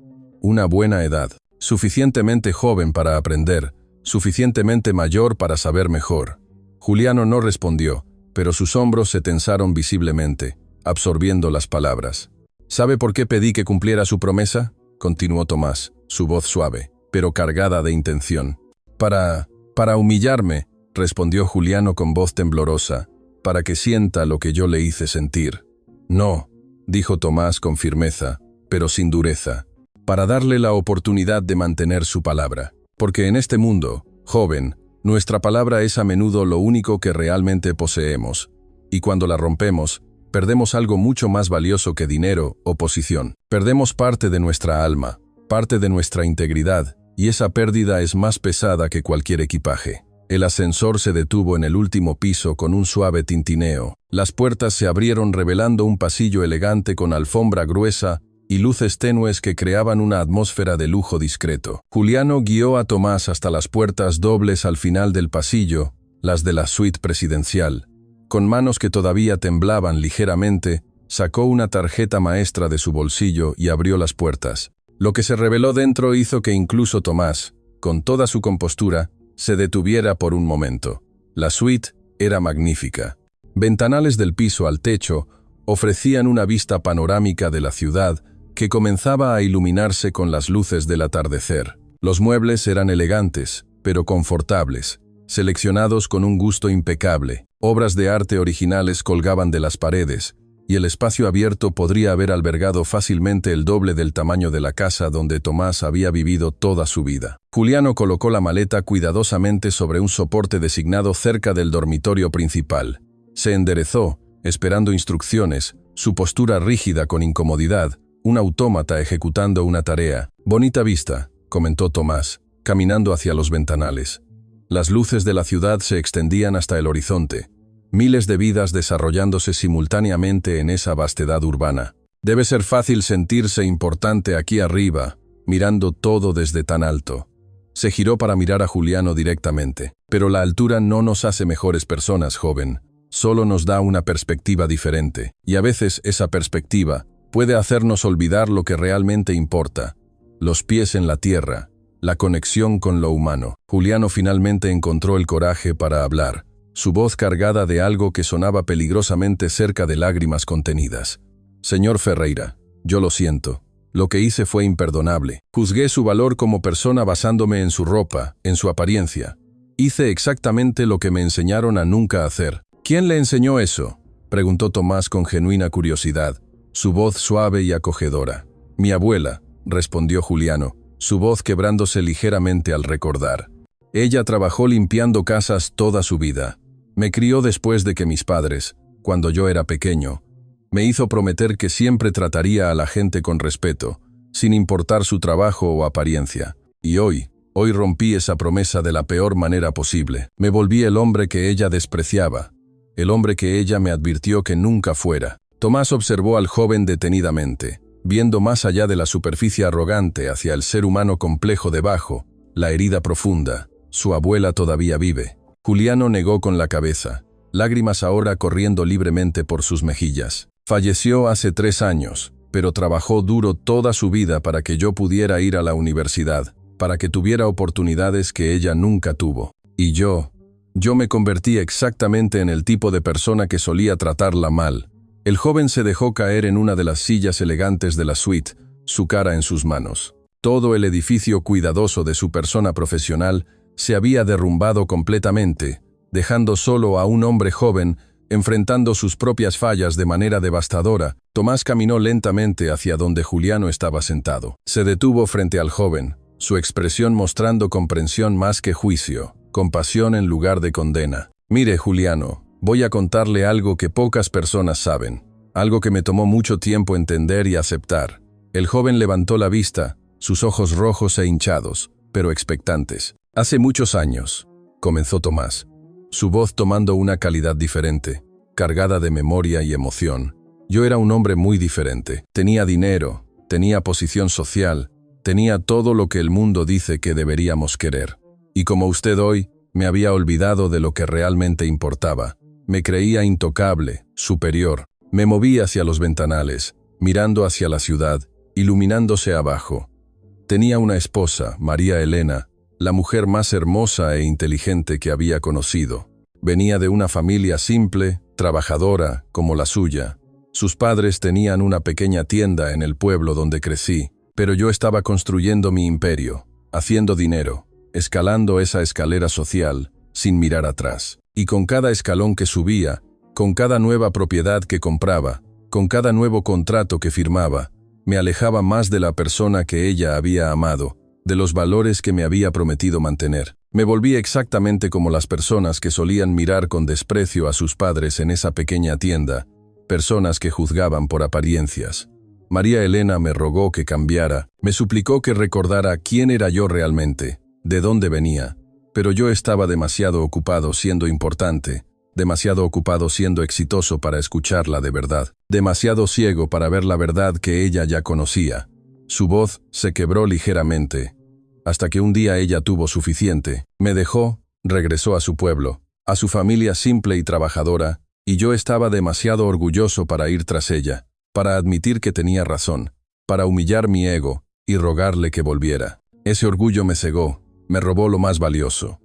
Una buena edad, suficientemente joven para aprender, suficientemente mayor para saber mejor. Juliano no respondió, pero sus hombros se tensaron visiblemente, absorbiendo las palabras. ¿Sabe por qué pedí que cumpliera su promesa?, continuó Tomás, su voz suave, pero cargada de intención. Para humillarme, respondió Juliano con voz temblorosa, para que sienta lo que yo le hice sentir. No, dijo Tomás con firmeza, pero sin dureza, para darle la oportunidad de mantener su palabra. Porque en este mundo, joven, nuestra palabra es a menudo lo único que realmente poseemos, y cuando la rompemos, perdemos algo mucho más valioso que dinero o posición. Perdemos parte de nuestra alma, parte de nuestra integridad, y esa pérdida es más pesada que cualquier equipaje. El ascensor se detuvo en el último piso con un suave tintineo. Las puertas se abrieron revelando un pasillo elegante con alfombra gruesa y luces tenues que creaban una atmósfera de lujo discreto. Juliano guió a Tomás hasta las puertas dobles al final del pasillo, las de la suite presidencial. Con manos que todavía temblaban ligeramente, sacó una tarjeta maestra de su bolsillo y abrió las puertas. Lo que se reveló dentro hizo que incluso Tomás, con toda su compostura, se detuviera por un momento. La suite era magnífica. Ventanales del piso al techo ofrecían una vista panorámica de la ciudad que comenzaba a iluminarse con las luces del atardecer. Los muebles eran elegantes, pero confortables, seleccionados con un gusto impecable. Obras de arte originales colgaban de las paredes, y el espacio abierto podría haber albergado fácilmente el doble del tamaño de la casa donde Tomás había vivido toda su vida. Juliano colocó la maleta cuidadosamente sobre un soporte designado cerca del dormitorio principal. Se enderezó, esperando instrucciones, su postura rígida con incomodidad, un autómata ejecutando una tarea. «Bonita vista», comentó Tomás, caminando hacia los ventanales. Las luces de la ciudad se extendían hasta el horizonte. Miles de vidas desarrollándose simultáneamente en esa vastedad urbana. Debe ser fácil sentirse importante aquí arriba, mirando todo desde tan alto. Se giró para mirar a Juliano directamente. Pero la altura no nos hace mejores personas, joven. Solo nos da una perspectiva diferente. Y a veces esa perspectiva puede hacernos olvidar lo que realmente importa. Los pies en la tierra, la conexión con lo humano. Juliano finalmente encontró el coraje para hablar. Su voz cargada de algo que sonaba peligrosamente cerca de lágrimas contenidas. «Señor Ferreira, yo lo siento. Lo que hice fue imperdonable. Juzgué su valor como persona basándome en su ropa, en su apariencia. Hice exactamente lo que me enseñaron a nunca hacer». «¿Quién le enseñó eso?», preguntó Tomás con genuina curiosidad, su voz suave y acogedora. «Mi abuela», respondió Juliano, su voz quebrándose ligeramente al recordar. «Ella trabajó limpiando casas toda su vida. Me crió después de que mis padres, cuando yo era pequeño, me hizo prometer que siempre trataría a la gente con respeto, sin importar su trabajo o apariencia. Y hoy rompí esa promesa de la peor manera posible. Me volví el hombre que ella despreciaba, el hombre que ella me advirtió que nunca fuera». Tomás observó al joven detenidamente, viendo más allá de la superficie arrogante hacia el ser humano complejo debajo, la herida profunda. «Su abuela todavía vive». Juliano negó con la cabeza, lágrimas ahora corriendo libremente por sus mejillas. «Falleció hace 3 años, pero trabajó duro toda su vida para que yo pudiera ir a la universidad, para que tuviera oportunidades que ella nunca tuvo. Y yo me convertí exactamente en el tipo de persona que solía tratarla mal». El joven se dejó caer en una de las sillas elegantes de la suite, su cara en sus manos. Todo el edificio cuidadoso de su persona profesional se había derrumbado completamente, dejando solo a un hombre joven enfrentando sus propias fallas de manera devastadora. Tomás caminó lentamente hacia donde Juliano estaba sentado. Se detuvo frente al joven, su expresión mostrando comprensión más que juicio, compasión en lugar de condena. «Mire, Juliano, voy a contarle algo que pocas personas saben, algo que me tomó mucho tiempo entender y aceptar». El joven levantó la vista, sus ojos rojos e hinchados, pero expectantes. «Hace muchos años», comenzó Tomás, su voz tomando una calidad diferente, cargada de memoria y emoción. «Yo era un hombre muy diferente. Tenía dinero, tenía posición social, tenía todo lo que el mundo dice que deberíamos querer. Y como usted hoy, me había olvidado de lo que realmente importaba. Me creía intocable, superior. Me moví hacia los ventanales, mirando hacia la ciudad, iluminándose abajo. Tenía una esposa, María Elena, la mujer más hermosa e inteligente que había conocido. Venía de una familia simple, trabajadora, como la suya. Sus padres tenían una pequeña tienda en el pueblo donde crecí, pero yo estaba construyendo mi imperio, haciendo dinero, escalando esa escalera social, sin mirar atrás. Y con cada escalón que subía, con cada nueva propiedad que compraba, con cada nuevo contrato que firmaba, me alejaba más de la persona que ella había amado, de los valores que me había prometido mantener. Me volví exactamente como las personas que solían mirar con desprecio a sus padres en esa pequeña tienda, personas que juzgaban por apariencias. María Elena me rogó que cambiara, me suplicó que recordara quién era yo realmente, de dónde venía, pero yo estaba demasiado ocupado siendo importante, demasiado ocupado siendo exitoso para escucharla de verdad, demasiado ciego para ver la verdad que ella ya conocía. Su voz se quebró ligeramente, hasta que un día ella tuvo suficiente, me dejó, regresó a su pueblo, a su familia simple y trabajadora, y yo estaba demasiado orgulloso para ir tras ella, para admitir que tenía razón, para humillar mi ego y rogarle que volviera. Ese orgullo me cegó, me robó lo más valioso.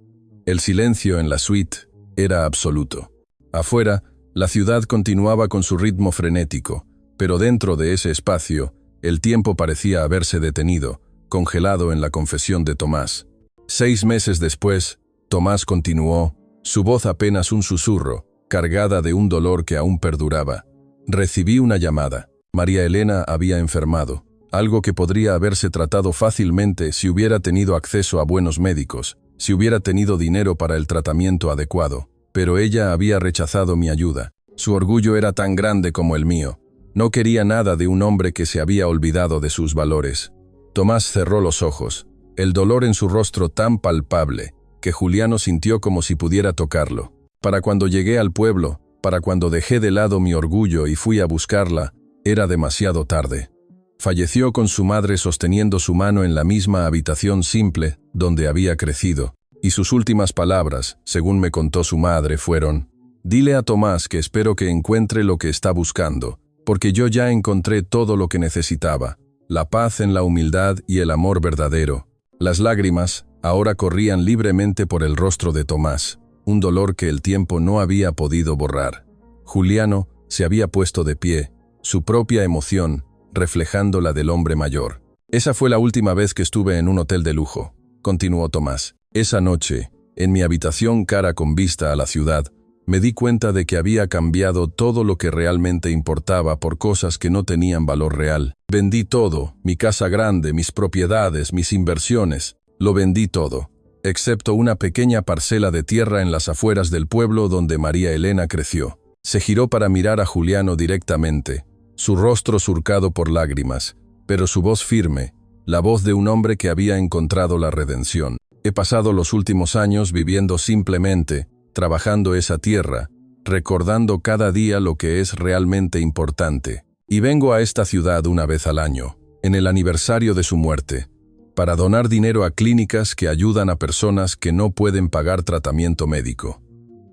El silencio en la suite era absoluto. Afuera, la ciudad continuaba con su ritmo frenético, pero dentro de ese espacio, el tiempo parecía haberse detenido, congelado en la confesión de Tomás. 6 meses después, Tomás continuó, su voz apenas un susurro, cargada de un dolor que aún perduraba. Recibí una llamada. María Elena había enfermado, algo que podría haberse tratado fácilmente si hubiera tenido acceso a buenos médicos, si hubiera tenido dinero para el tratamiento adecuado, pero ella había rechazado mi ayuda. Su orgullo era tan grande como el mío. No quería nada de un hombre que se había olvidado de sus valores. Tomás cerró los ojos, el dolor en su rostro tan palpable, que Juliano sintió como si pudiera tocarlo. Para cuando llegué al pueblo, para cuando dejé de lado mi orgullo y fui a buscarla, era demasiado tarde. Falleció con su madre sosteniendo su mano en la misma habitación simple donde había crecido, y sus últimas palabras, según me contó su madre, fueron: «Dile a Tomás que espero que encuentre lo que está buscando, porque yo ya encontré todo lo que necesitaba, la paz en la humildad y el amor verdadero». Las lágrimas ahora corrían libremente por el rostro de Tomás, un dolor que el tiempo no había podido borrar. Juliano se había puesto de pie, su propia emoción reflejando la del hombre mayor. «Esa fue la última vez que estuve en un hotel de lujo», continuó Tomás. «Esa noche, en mi habitación cara con vista a la ciudad, me di cuenta de que había cambiado todo lo que realmente importaba por cosas que no tenían valor real. Vendí todo, mi casa grande, mis propiedades, mis inversiones, lo vendí todo, excepto una pequeña parcela de tierra en las afueras del pueblo donde María Elena creció». Se giró para mirar a Juliano directamente, su rostro surcado por lágrimas, pero su voz firme, la voz de un hombre que había encontrado la redención. «He pasado los últimos años viviendo simplemente, trabajando esa tierra, recordando cada día lo que es realmente importante. Y vengo a esta ciudad una vez al año, en el aniversario de su muerte, para donar dinero a clínicas que ayudan a personas que no pueden pagar tratamiento médico.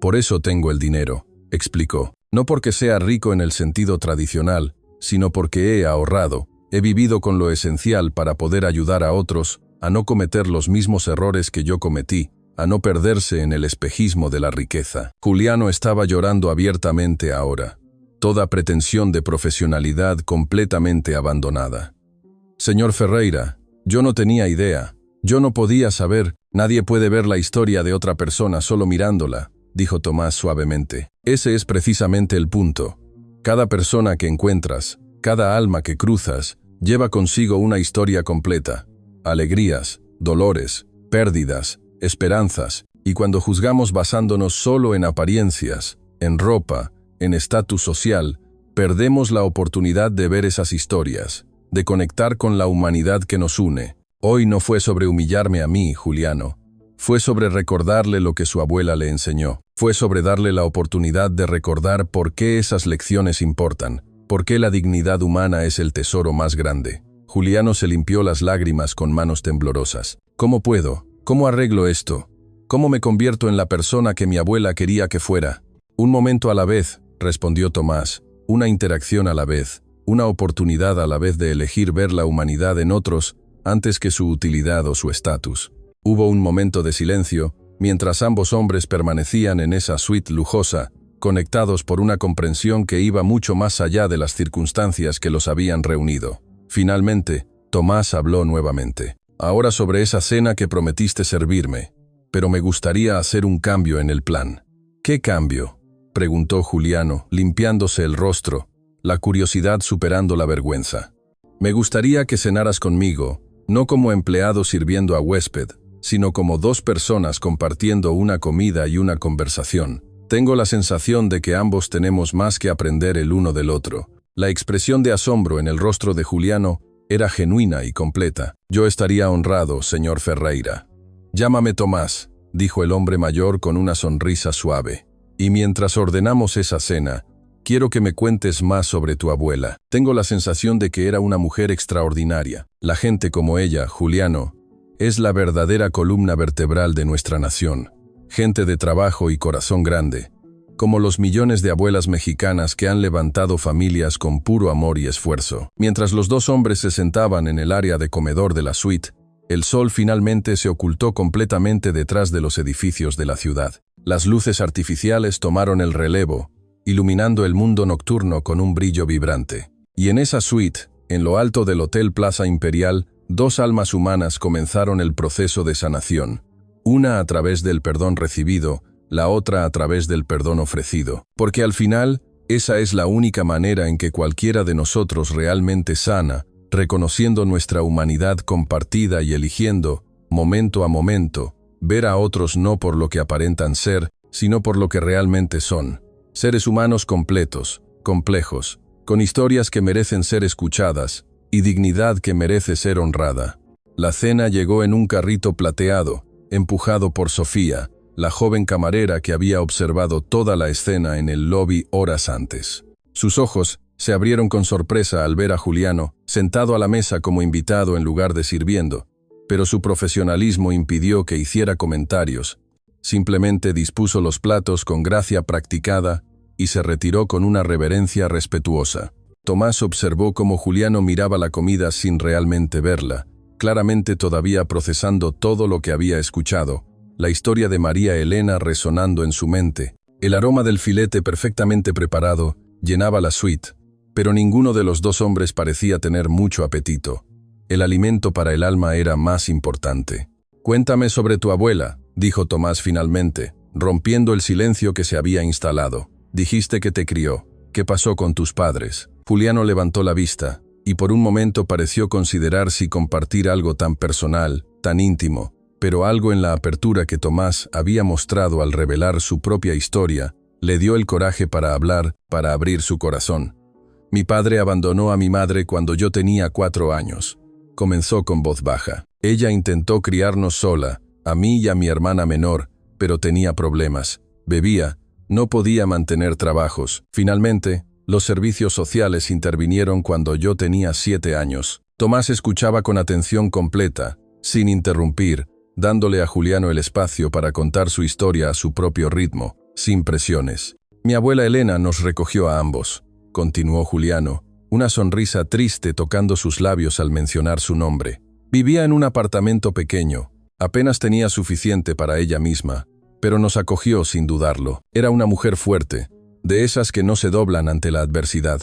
Por eso tengo el dinero», explicó. «No porque sea rico en el sentido tradicional, sino porque he ahorrado, he vivido con lo esencial para poder ayudar a otros a no cometer los mismos errores que yo cometí, a no perderse en el espejismo de la riqueza». Juliano estaba llorando abiertamente ahora, toda pretensión de profesionalidad completamente abandonada. «Señor Ferreira, yo no tenía idea, yo no podía saber, nadie puede ver la historia de otra persona solo mirándola», dijo Tomás suavemente. «Ese es precisamente el punto. Cada persona que encuentras, cada alma que cruzas, lleva consigo una historia completa. Alegrías, dolores, pérdidas, esperanzas, y cuando juzgamos basándonos solo en apariencias, en ropa, en estatus social, perdemos la oportunidad de ver esas historias, de conectar con la humanidad que nos une. Hoy no fue sobre humillarme a mí, Juliano. Fue sobre recordarle lo que su abuela le enseñó. Fue sobre darle la oportunidad de recordar por qué esas lecciones importan, por qué la dignidad humana es el tesoro más grande». Juliano se limpió las lágrimas con manos temblorosas. «¿Cómo puedo? ¿Cómo arreglo esto? ¿Cómo me convierto en la persona que mi abuela quería que fuera?» «Un momento a la vez», respondió Tomás, «una interacción a la vez, una oportunidad a la vez de elegir ver la humanidad en otros antes que su utilidad o su estatus». Hubo un momento de silencio, mientras ambos hombres permanecían en esa suite lujosa, conectados por una comprensión que iba mucho más allá de las circunstancias que los habían reunido. Finalmente, Tomás habló nuevamente. «Ahora sobre esa cena que prometiste servirme, pero me gustaría hacer un cambio en el plan». «¿Qué cambio?», preguntó Juliano, limpiándose el rostro, la curiosidad superando la vergüenza. «Me gustaría que cenaras conmigo, no como empleado sirviendo a huésped, sino como 2 personas compartiendo una comida y una conversación. Tengo la sensación de que ambos tenemos más que aprender el uno del otro. La expresión de asombro en el rostro de Juliano era genuina y completa. «Yo estaría honrado, señor Ferreira». «Llámame Tomás», dijo el hombre mayor con una sonrisa suave. «Y mientras ordenamos esa cena, quiero que me cuentes más sobre tu abuela. Tengo la sensación de que era una mujer extraordinaria. La gente como ella, Juliano, es la verdadera columna vertebral de nuestra nación. Gente de trabajo y corazón grande, como los millones de abuelas mexicanas que han levantado familias con puro amor y esfuerzo». Mientras los dos hombres se sentaban en el área de comedor de la suite, el sol finalmente se ocultó completamente detrás de los edificios de la ciudad. Las luces artificiales tomaron el relevo, iluminando el mundo nocturno con un brillo vibrante. Y en esa suite, en lo alto del Hotel Plaza Imperial, dos almas humanas comenzaron el proceso de sanación, una a través del perdón recibido, la otra a través del perdón ofrecido. Porque al final, esa es la única manera en que cualquiera de nosotros realmente sana, reconociendo nuestra humanidad compartida y eligiendo, momento a momento, ver a otros no por lo que aparentan ser, sino por lo que realmente son. Seres humanos completos, complejos, con historias que merecen ser escuchadas y dignidad que merece ser honrada. La cena llegó en un carrito plateado, empujado por Sofía, la joven camarera que había observado toda la escena en el lobby horas antes. Sus ojos se abrieron con sorpresa al ver a Juliano sentado a la mesa como invitado en lugar de sirviendo, pero su profesionalismo impidió que hiciera comentarios. Simplemente dispuso los platos con gracia practicada y se retiró con una reverencia respetuosa. Tomás observó cómo Juliano miraba la comida sin realmente verla, claramente todavía procesando todo lo que había escuchado, la historia de María Elena resonando en su mente. El aroma del filete perfectamente preparado llenaba la suite, pero ninguno de los dos hombres parecía tener mucho apetito. El alimento para el alma era más importante. «Cuéntame sobre tu abuela», dijo Tomás finalmente, rompiendo el silencio que se había instalado. «Dijiste que te crió. ¿Qué pasó con tus padres?» Juliano levantó la vista, y por un momento pareció considerar si compartir algo tan personal, tan íntimo, pero algo en la apertura que Tomás había mostrado al revelar su propia historia le dio el coraje para hablar, para abrir su corazón. «Mi padre abandonó a mi madre cuando yo tenía 4 años», comenzó con voz baja. «Ella intentó criarnos sola, a mí y a mi hermana menor, pero tenía problemas. Bebía, no podía mantener trabajos. Finalmente, los servicios sociales intervinieron cuando yo tenía 7 años». Tomás escuchaba con atención completa, sin interrumpir, dándole a Juliano el espacio para contar su historia a su propio ritmo, sin presiones. «Mi abuela Elena nos recogió a ambos», continuó Juliano, una sonrisa triste tocando sus labios al mencionar su nombre. «Vivía en un apartamento pequeño, apenas tenía suficiente para ella misma, pero nos acogió sin dudarlo. Era una mujer fuerte, de esas que no se doblan ante la adversidad.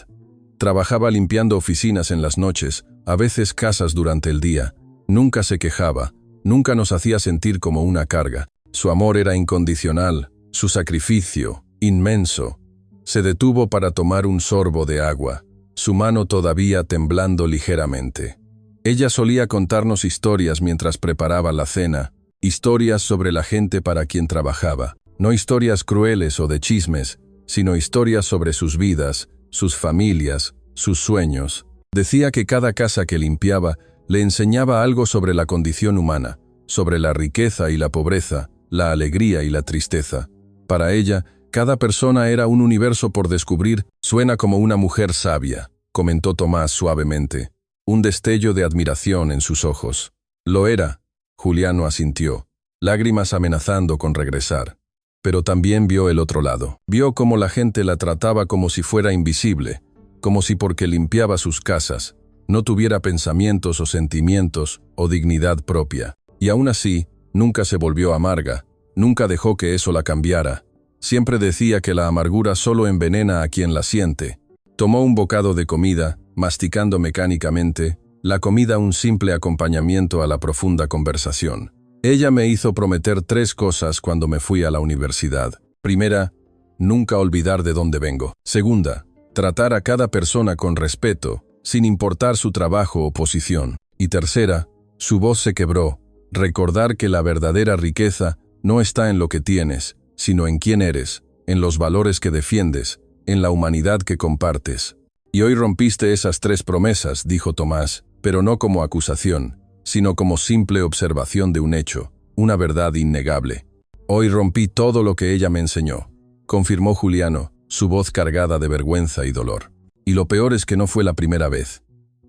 Trabajaba limpiando oficinas en las noches, a veces casas durante el día. Nunca se quejaba, nunca nos hacía sentir como una carga. Su amor era incondicional, su sacrificio, inmenso». Se detuvo para tomar un sorbo de agua, su mano todavía temblando ligeramente. Ella solía contarnos historias mientras preparaba la cena, historias sobre la gente para quien trabajaba. No historias crueles o de chismes, sino historias sobre sus vidas, sus familias, sus sueños. Decía que cada casa que limpiaba le enseñaba algo sobre la condición humana, sobre la riqueza y la pobreza, la alegría y la tristeza. Para ella, cada persona era un universo por descubrir. «Suena como una mujer sabia», comentó Tomás suavemente, un destello de admiración en sus ojos. «Lo era», Juliano asintió, lágrimas amenazando con regresar. Pero también vio el otro lado. Vio cómo la gente la trataba como si fuera invisible, como si porque limpiaba sus casas, no tuviera pensamientos o sentimientos o dignidad propia. Y aún así, nunca se volvió amarga, nunca dejó que eso la cambiara. Siempre decía que la amargura solo envenena a quien la siente. Tomó un bocado de comida, masticando mecánicamente, la comida un simple acompañamiento a la profunda conversación. «Ella me hizo prometer 3 cosas cuando me fui a la universidad. Primera, nunca olvidar de dónde vengo. Segunda, tratar a cada persona con respeto, sin importar su trabajo o posición. Y tercera, su voz se quebró, recordar que la verdadera riqueza no está en lo que tienes, sino en quién eres, en los valores que defiendes, en la humanidad que compartes». Y hoy rompiste esas 3 promesas, dijo Tomás, pero no como acusación, sino como simple observación de un hecho, una verdad innegable. Hoy rompí todo lo que ella me enseñó, confirmó Juliano, su voz cargada de vergüenza y dolor. Y lo peor es que no fue la primera vez.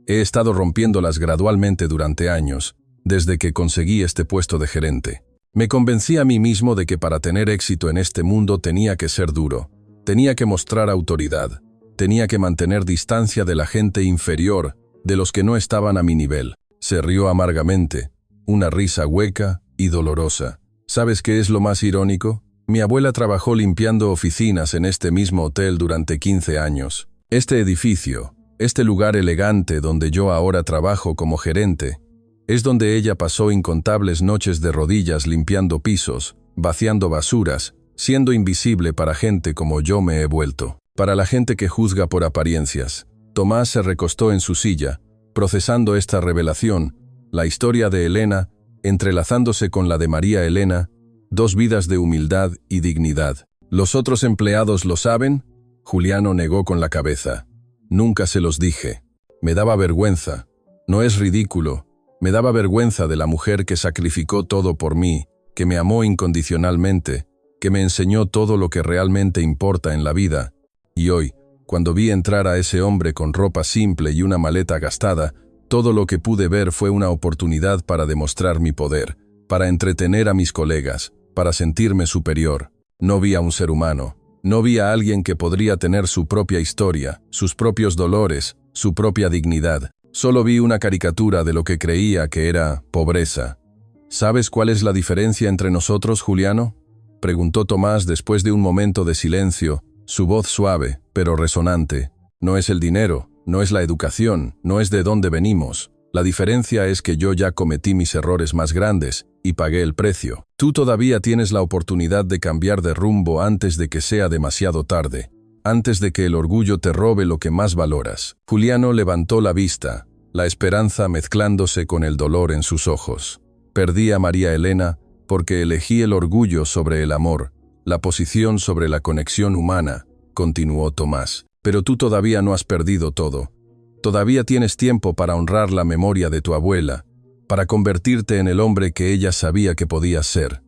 He estado rompiéndolas gradualmente durante años, desde que conseguí este puesto de gerente. Me convencí a mí mismo de que para tener éxito en este mundo tenía que ser duro, tenía que mostrar autoridad, tenía que mantener distancia de la gente inferior, de los que no estaban a mi nivel. Se rió amargamente, una risa hueca y dolorosa. ¿Sabes qué es lo más irónico? Mi abuela trabajó limpiando oficinas en este mismo hotel durante 15 años. Este edificio, este lugar elegante donde yo ahora trabajo como gerente, es donde ella pasó incontables noches de rodillas limpiando pisos, vaciando basuras, siendo invisible para gente como yo me he vuelto. Para la gente que juzga por apariencias. Tomás se recostó en su silla, procesando esta revelación, la historia de Elena, entrelazándose con la de María Elena, 2 vidas de humildad y dignidad. ¿Los otros empleados lo saben? Juliano negó con la cabeza. Nunca se los dije. Me daba vergüenza. No es ridículo. Me daba vergüenza de la mujer que sacrificó todo por mí, que me amó incondicionalmente, que me enseñó todo lo que realmente importa en la vida. Y hoy, cuando vi entrar a ese hombre con ropa simple y una maleta gastada, todo lo que pude ver fue una oportunidad para demostrar mi poder, para entretener a mis colegas, para sentirme superior. No vi a un ser humano, no vi a alguien que podría tener su propia historia, sus propios dolores, su propia dignidad. Solo vi una caricatura de lo que creía que era pobreza. ¿Sabes cuál es la diferencia entre nosotros, Juliano?, preguntó Tomás después de un momento de silencio, su voz suave, pero resonante. No es el dinero, no es la educación, no es de dónde venimos. La diferencia es que yo ya cometí mis errores más grandes y pagué el precio. Tú todavía tienes la oportunidad de cambiar de rumbo antes de que sea demasiado tarde, antes de que el orgullo te robe lo que más valoras. Juliano levantó la vista, la esperanza mezclándose con el dolor en sus ojos. Perdí a María Elena porque elegí el orgullo sobre el amor, la posición sobre la conexión humana, continuó Tomás. Pero tú todavía no has perdido todo. Todavía tienes tiempo para honrar la memoria de tu abuela, para convertirte en el hombre que ella sabía que podías ser,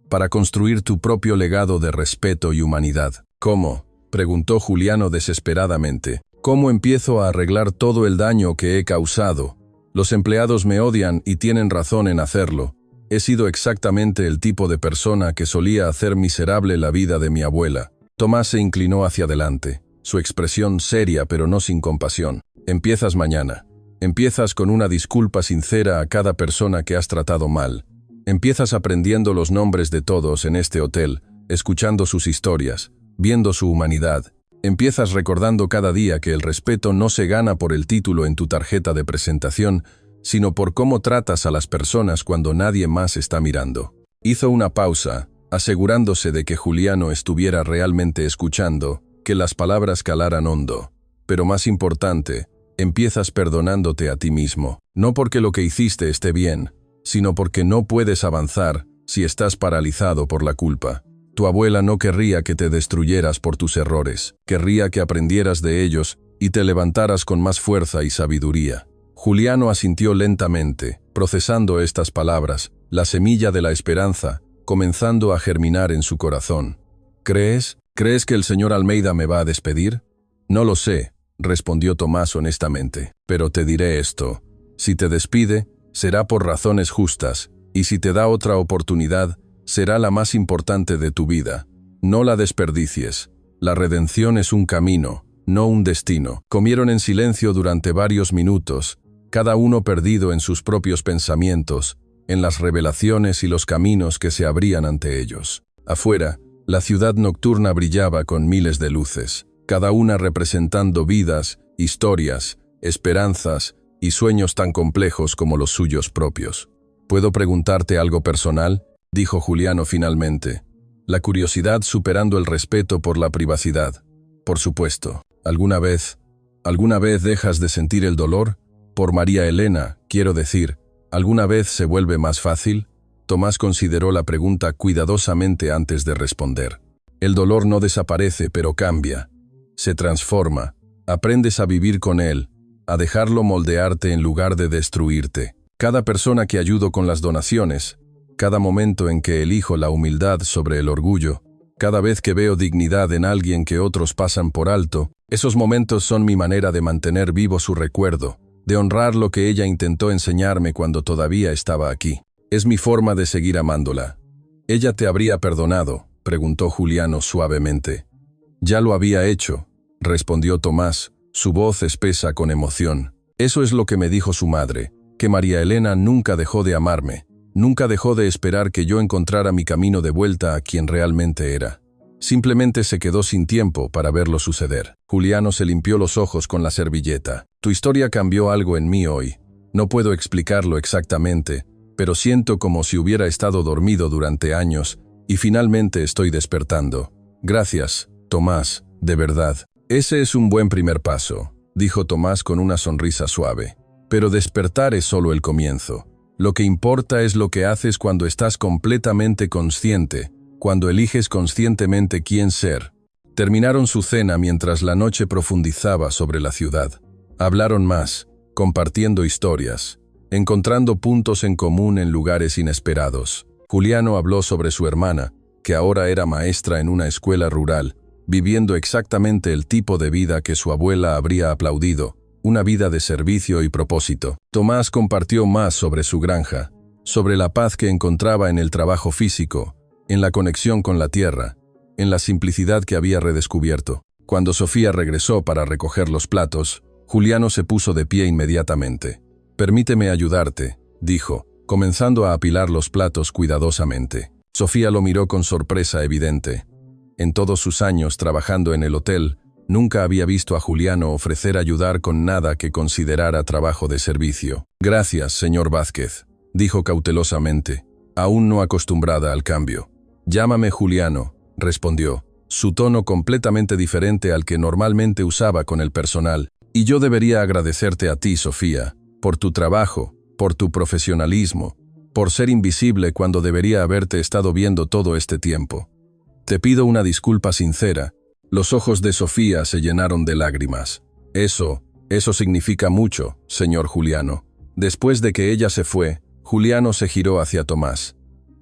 para construir tu propio legado de respeto y humanidad. ¿Cómo?, preguntó Juliano desesperadamente. ¿Cómo empiezo a arreglar todo el daño que he causado? Los empleados me odian y tienen razón en hacerlo. He sido exactamente el tipo de persona que solía hacer miserable la vida de mi abuela. Tomás se inclinó hacia adelante, su expresión seria pero no sin compasión. Empiezas mañana. Empiezas con una disculpa sincera a cada persona que has tratado mal. Empiezas aprendiendo los nombres de todos en este hotel, escuchando sus historias, viendo su humanidad. Empiezas recordando cada día que el respeto no se gana por el título en tu tarjeta de presentación, sino por cómo tratas a las personas cuando nadie más está mirando. Hizo una pausa, asegurándose de que Juliano estuviera realmente escuchando, que las palabras calaran hondo. Pero más importante, empiezas perdonándote a ti mismo. No porque lo que hiciste esté bien, sino porque no puedes avanzar si estás paralizado por la culpa. Tu abuela no querría que te destruyeras por tus errores, querría que aprendieras de ellos y te levantaras con más fuerza y sabiduría. Juliano asintió lentamente, procesando estas palabras, la semilla de la esperanza, comenzando a germinar en su corazón. ¿Crees que el señor Almeida me va a despedir? No lo sé, respondió Tomás honestamente, pero te diré esto. Si te despide, será por razones justas, y si te da otra oportunidad, será la más importante de tu vida. No la desperdicies. La redención es un camino, no un destino. Comieron en silencio durante varios minutos, cada uno perdido en sus propios pensamientos, en las revelaciones y los caminos que se abrían ante ellos. Afuera, la ciudad nocturna brillaba con miles de luces, cada una representando vidas, historias, esperanzas y sueños tan complejos como los suyos propios. ¿Puedo preguntarte algo personal?, dijo Juliano finalmente, la curiosidad superando el respeto por la privacidad. Por supuesto. ¿Alguna vez dejas de sentir el dolor? Por María Elena, quiero decir, ¿alguna vez se vuelve más fácil? Tomás consideró la pregunta cuidadosamente antes de responder. El dolor no desaparece, pero cambia. Se transforma. Aprendes a vivir con él, a dejarlo moldearte en lugar de destruirte. Cada persona que ayudo con las donaciones, cada momento en que elijo la humildad sobre el orgullo, cada vez que veo dignidad en alguien que otros pasan por alto, esos momentos son mi manera de mantener vivo su recuerdo, de honrar lo que ella intentó enseñarme cuando todavía estaba aquí. Es mi forma de seguir amándola. ¿Ella te habría perdonado?, preguntó Juliano suavemente. Ya lo había hecho, respondió Tomás, su voz espesa con emoción. Eso es lo que me dijo su madre, que María Elena nunca dejó de amarme, nunca dejó de esperar que yo encontrara mi camino de vuelta a quien realmente era. Simplemente se quedó sin tiempo para verlo suceder. Juliano se limpió los ojos con la servilleta. Tu historia cambió algo en mí hoy. No puedo explicarlo exactamente, pero siento como si hubiera estado dormido durante años y finalmente estoy despertando. Gracias, Tomás, de verdad. Ese es un buen primer paso, dijo Tomás con una sonrisa suave. Pero despertar es solo el comienzo. Lo que importa es lo que haces cuando estás completamente consciente, cuando eliges conscientemente quién ser. Terminaron su cena mientras la noche profundizaba sobre la ciudad. Hablaron más, compartiendo historias, encontrando puntos en común en lugares inesperados. Juliano habló sobre su hermana, que ahora era maestra en una escuela rural, viviendo exactamente el tipo de vida que su abuela habría aplaudido, una vida de servicio y propósito. Tomás compartió más sobre su granja, sobre la paz que encontraba en el trabajo físico, en la conexión con la tierra, en la simplicidad que había redescubierto. Cuando Sofía regresó para recoger los platos, Juliano se puso de pie inmediatamente. «Permíteme ayudarte», dijo, comenzando a apilar los platos cuidadosamente. Sofía lo miró con sorpresa evidente. En todos sus años trabajando en el hotel, nunca había visto a Juliano ofrecer ayudar con nada que considerara trabajo de servicio. «Gracias, señor Vázquez», dijo cautelosamente, aún no acostumbrada al cambio. «Llámame Juliano», respondió, su tono completamente diferente al que normalmente usaba con el personal. «Y yo debería agradecerte a ti, Sofía, por tu trabajo, por tu profesionalismo, por ser invisible cuando debería haberte estado viendo todo este tiempo. Te pido una disculpa sincera». Los ojos de Sofía se llenaron de lágrimas. Eso significa mucho, señor Juliano». Después de que ella se fue, Juliano se giró hacia Tomás.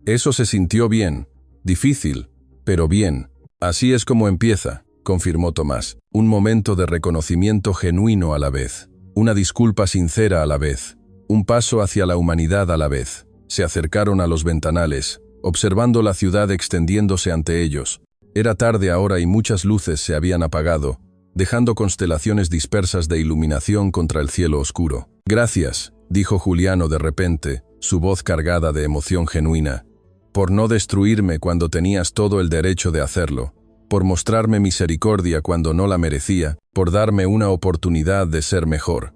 «Eso se sintió bien. Difícil, pero bien. Así es como empieza», confirmó Tomás. «Un momento de reconocimiento genuino a la vez. Una disculpa sincera a la vez. Un paso hacia la humanidad a la vez». Se acercaron a los ventanales, observando la ciudad extendiéndose ante ellos. Era tarde ahora y muchas luces se habían apagado, dejando constelaciones dispersas de iluminación contra el cielo oscuro. «Gracias», dijo Juliano de repente, su voz cargada de emoción genuina, «por no destruirme cuando tenías todo el derecho de hacerlo, por mostrarme misericordia cuando no la merecía, por darme una oportunidad de ser mejor».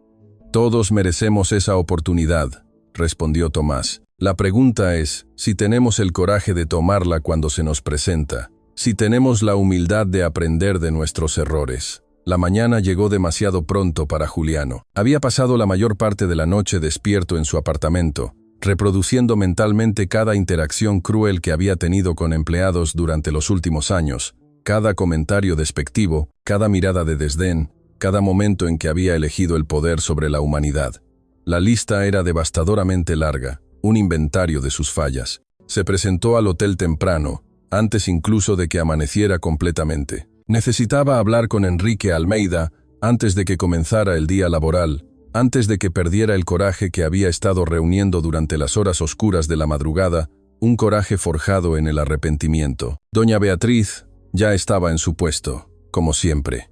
«Todos merecemos esa oportunidad», respondió Tomás. «La pregunta es si tenemos el coraje de tomarla cuando se nos presenta, si tenemos la humildad de aprender de nuestros errores». La mañana llegó demasiado pronto para Juliano. Había pasado la mayor parte de la noche despierto en su apartamento, reproduciendo mentalmente cada interacción cruel que había tenido con empleados durante los últimos años, cada comentario despectivo, cada mirada de desdén, cada momento en que había elegido el poder sobre la humanidad. La lista era devastadoramente larga, un inventario de sus fallas. Se presentó al hotel temprano, antes incluso de que amaneciera completamente. Necesitaba hablar con Enrique Almeida antes de que comenzara el día laboral, antes de que perdiera el coraje que había estado reuniendo durante las horas oscuras de la madrugada, un coraje forjado en el arrepentimiento. Doña Beatriz ya estaba en su puesto, como siempre.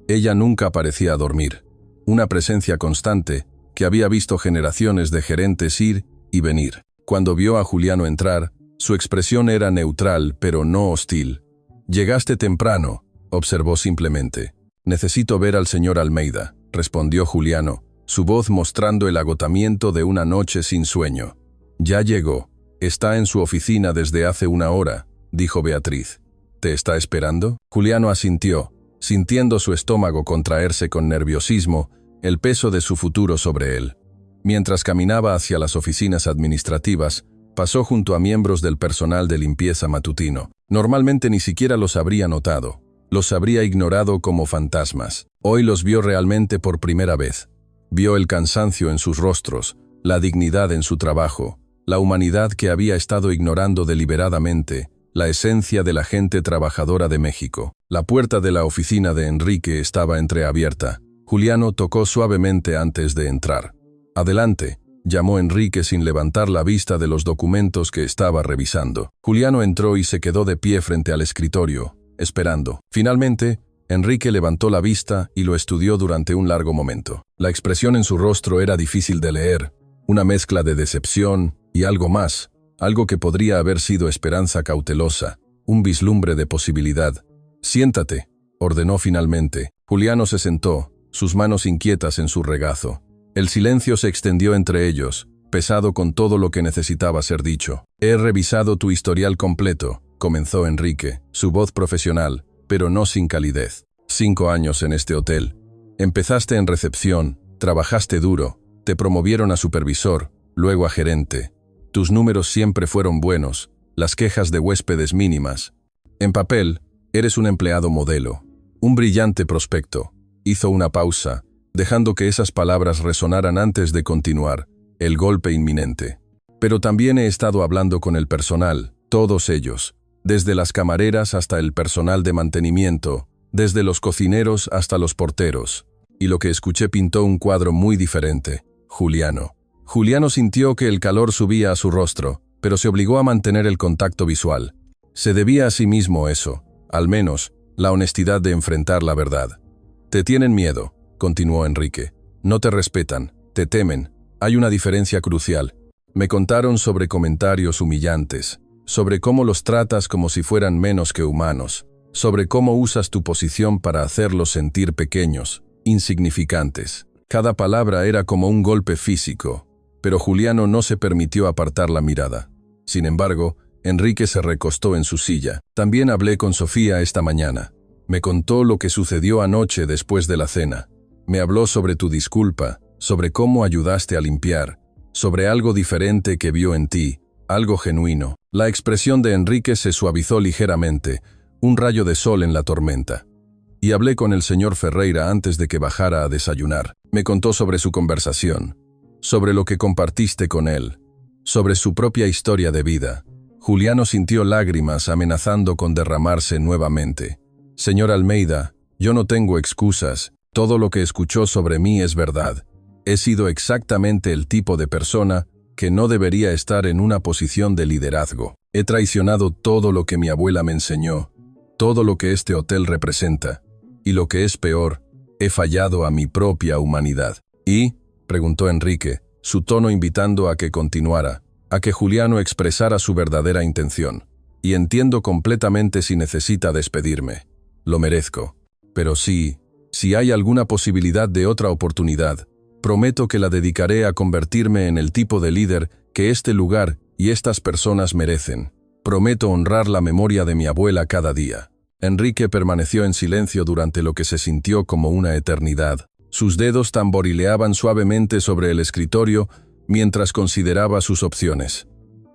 Ella nunca parecía dormir, una presencia constante que había visto generaciones de gerentes ir y venir. Cuando vio a Juliano entrar, su expresión era neutral, pero no hostil. «Llegaste temprano», observó simplemente. «Necesito ver al señor Almeida», respondió Juliano, su voz mostrando el agotamiento de una noche sin sueño. «Ya llegó. Está en su oficina desde hace una hora», dijo Beatriz. «¿Te está esperando?» Juliano asintió, sintiendo su estómago contraerse con nerviosismo, el peso de su futuro sobre él. Mientras caminaba hacia las oficinas administrativas, pasó junto a miembros del personal de limpieza matutino. Normalmente ni siquiera los habría notado. los habría ignorado como fantasmas. Hoy los vio realmente por primera vez. Vio el cansancio en sus rostros, la dignidad en su trabajo, la humanidad que había estado ignorando deliberadamente, la esencia de la gente trabajadora de México. La puerta de la oficina de Enrique estaba entreabierta. Juliano tocó suavemente antes de entrar. «Adelante», llamó Enrique sin levantar la vista de los documentos que estaba revisando. Juliano entró y se quedó de pie frente al escritorio, esperando. Finalmente, Enrique levantó la vista y lo estudió durante un largo momento. La expresión en su rostro era difícil de leer, una mezcla de decepción y algo más, algo que podría haber sido esperanza cautelosa, un vislumbre de posibilidad. «Siéntate», ordenó finalmente. Juliano se sentó, sus manos inquietas en su regazo. El silencio se extendió entre ellos, pesado con todo lo que necesitaba ser dicho. «He revisado tu historial completo», comenzó Enrique, su voz profesional, pero no sin calidez. 5 años en este hotel. Empezaste en recepción, trabajaste duro, te promovieron a supervisor, luego a gerente. Tus números siempre fueron buenos, las quejas de huéspedes mínimas. En papel, eres un empleado modelo, un brillante prospecto. Hizo una pausa, dejando que esas palabras resonaran antes de continuar, el golpe inminente. Pero también he estado hablando con el personal, todos ellos, desde las camareras hasta el personal de mantenimiento, desde los cocineros hasta los porteros. Y lo que escuché pintó un cuadro muy diferente. Juliano. Juliano sintió que el calor subía a su rostro, pero se obligó a mantener el contacto visual. Se debía a sí mismo eso, al menos, la honestidad de enfrentar la verdad. «Te tienen miedo», continuó Enrique. «No te respetan, te temen. Hay una diferencia crucial. Me contaron sobre comentarios humillantes, sobre cómo los tratas como si fueran menos que humanos, sobre cómo usas tu posición para hacerlos sentir pequeños, insignificantes». Cada palabra era como un golpe físico, pero Juliano no se permitió apartar la mirada. Sin embargo, Enrique se recostó en su silla. «También hablé con Sofía esta mañana. Me contó lo que sucedió anoche después de la cena. Me habló sobre tu disculpa, sobre cómo ayudaste a limpiar, sobre algo diferente que vio en ti, algo genuino». La expresión de Enrique se suavizó ligeramente, un rayo de sol en la tormenta. «Y hablé con el señor Ferreira antes de que bajara a desayunar. Me contó sobre su conversación, sobre lo que compartiste con él, sobre su propia historia de vida». Juliano sintió lágrimas amenazando con derramarse nuevamente. «Señor Almeida, yo no tengo excusas. Todo lo que escuchó sobre mí es verdad. He sido exactamente el tipo de persona que no debería estar en una posición de liderazgo. He traicionado todo lo que mi abuela me enseñó, todo lo que este hotel representa. Y lo que es peor, he fallado a mi propia humanidad». «¿Y?», preguntó Enrique, su tono invitando a que continuara, a que Juliano expresara su verdadera intención. «Y entiendo completamente si necesita despedirme. Lo merezco. Pero si hay alguna posibilidad de otra oportunidad, prometo que la dedicaré a convertirme en el tipo de líder que este lugar y estas personas merecen. Prometo honrar la memoria de mi abuela cada día». Enrique permaneció en silencio durante lo que se sintió como una eternidad. Sus dedos tamborileaban suavemente sobre el escritorio mientras consideraba sus opciones.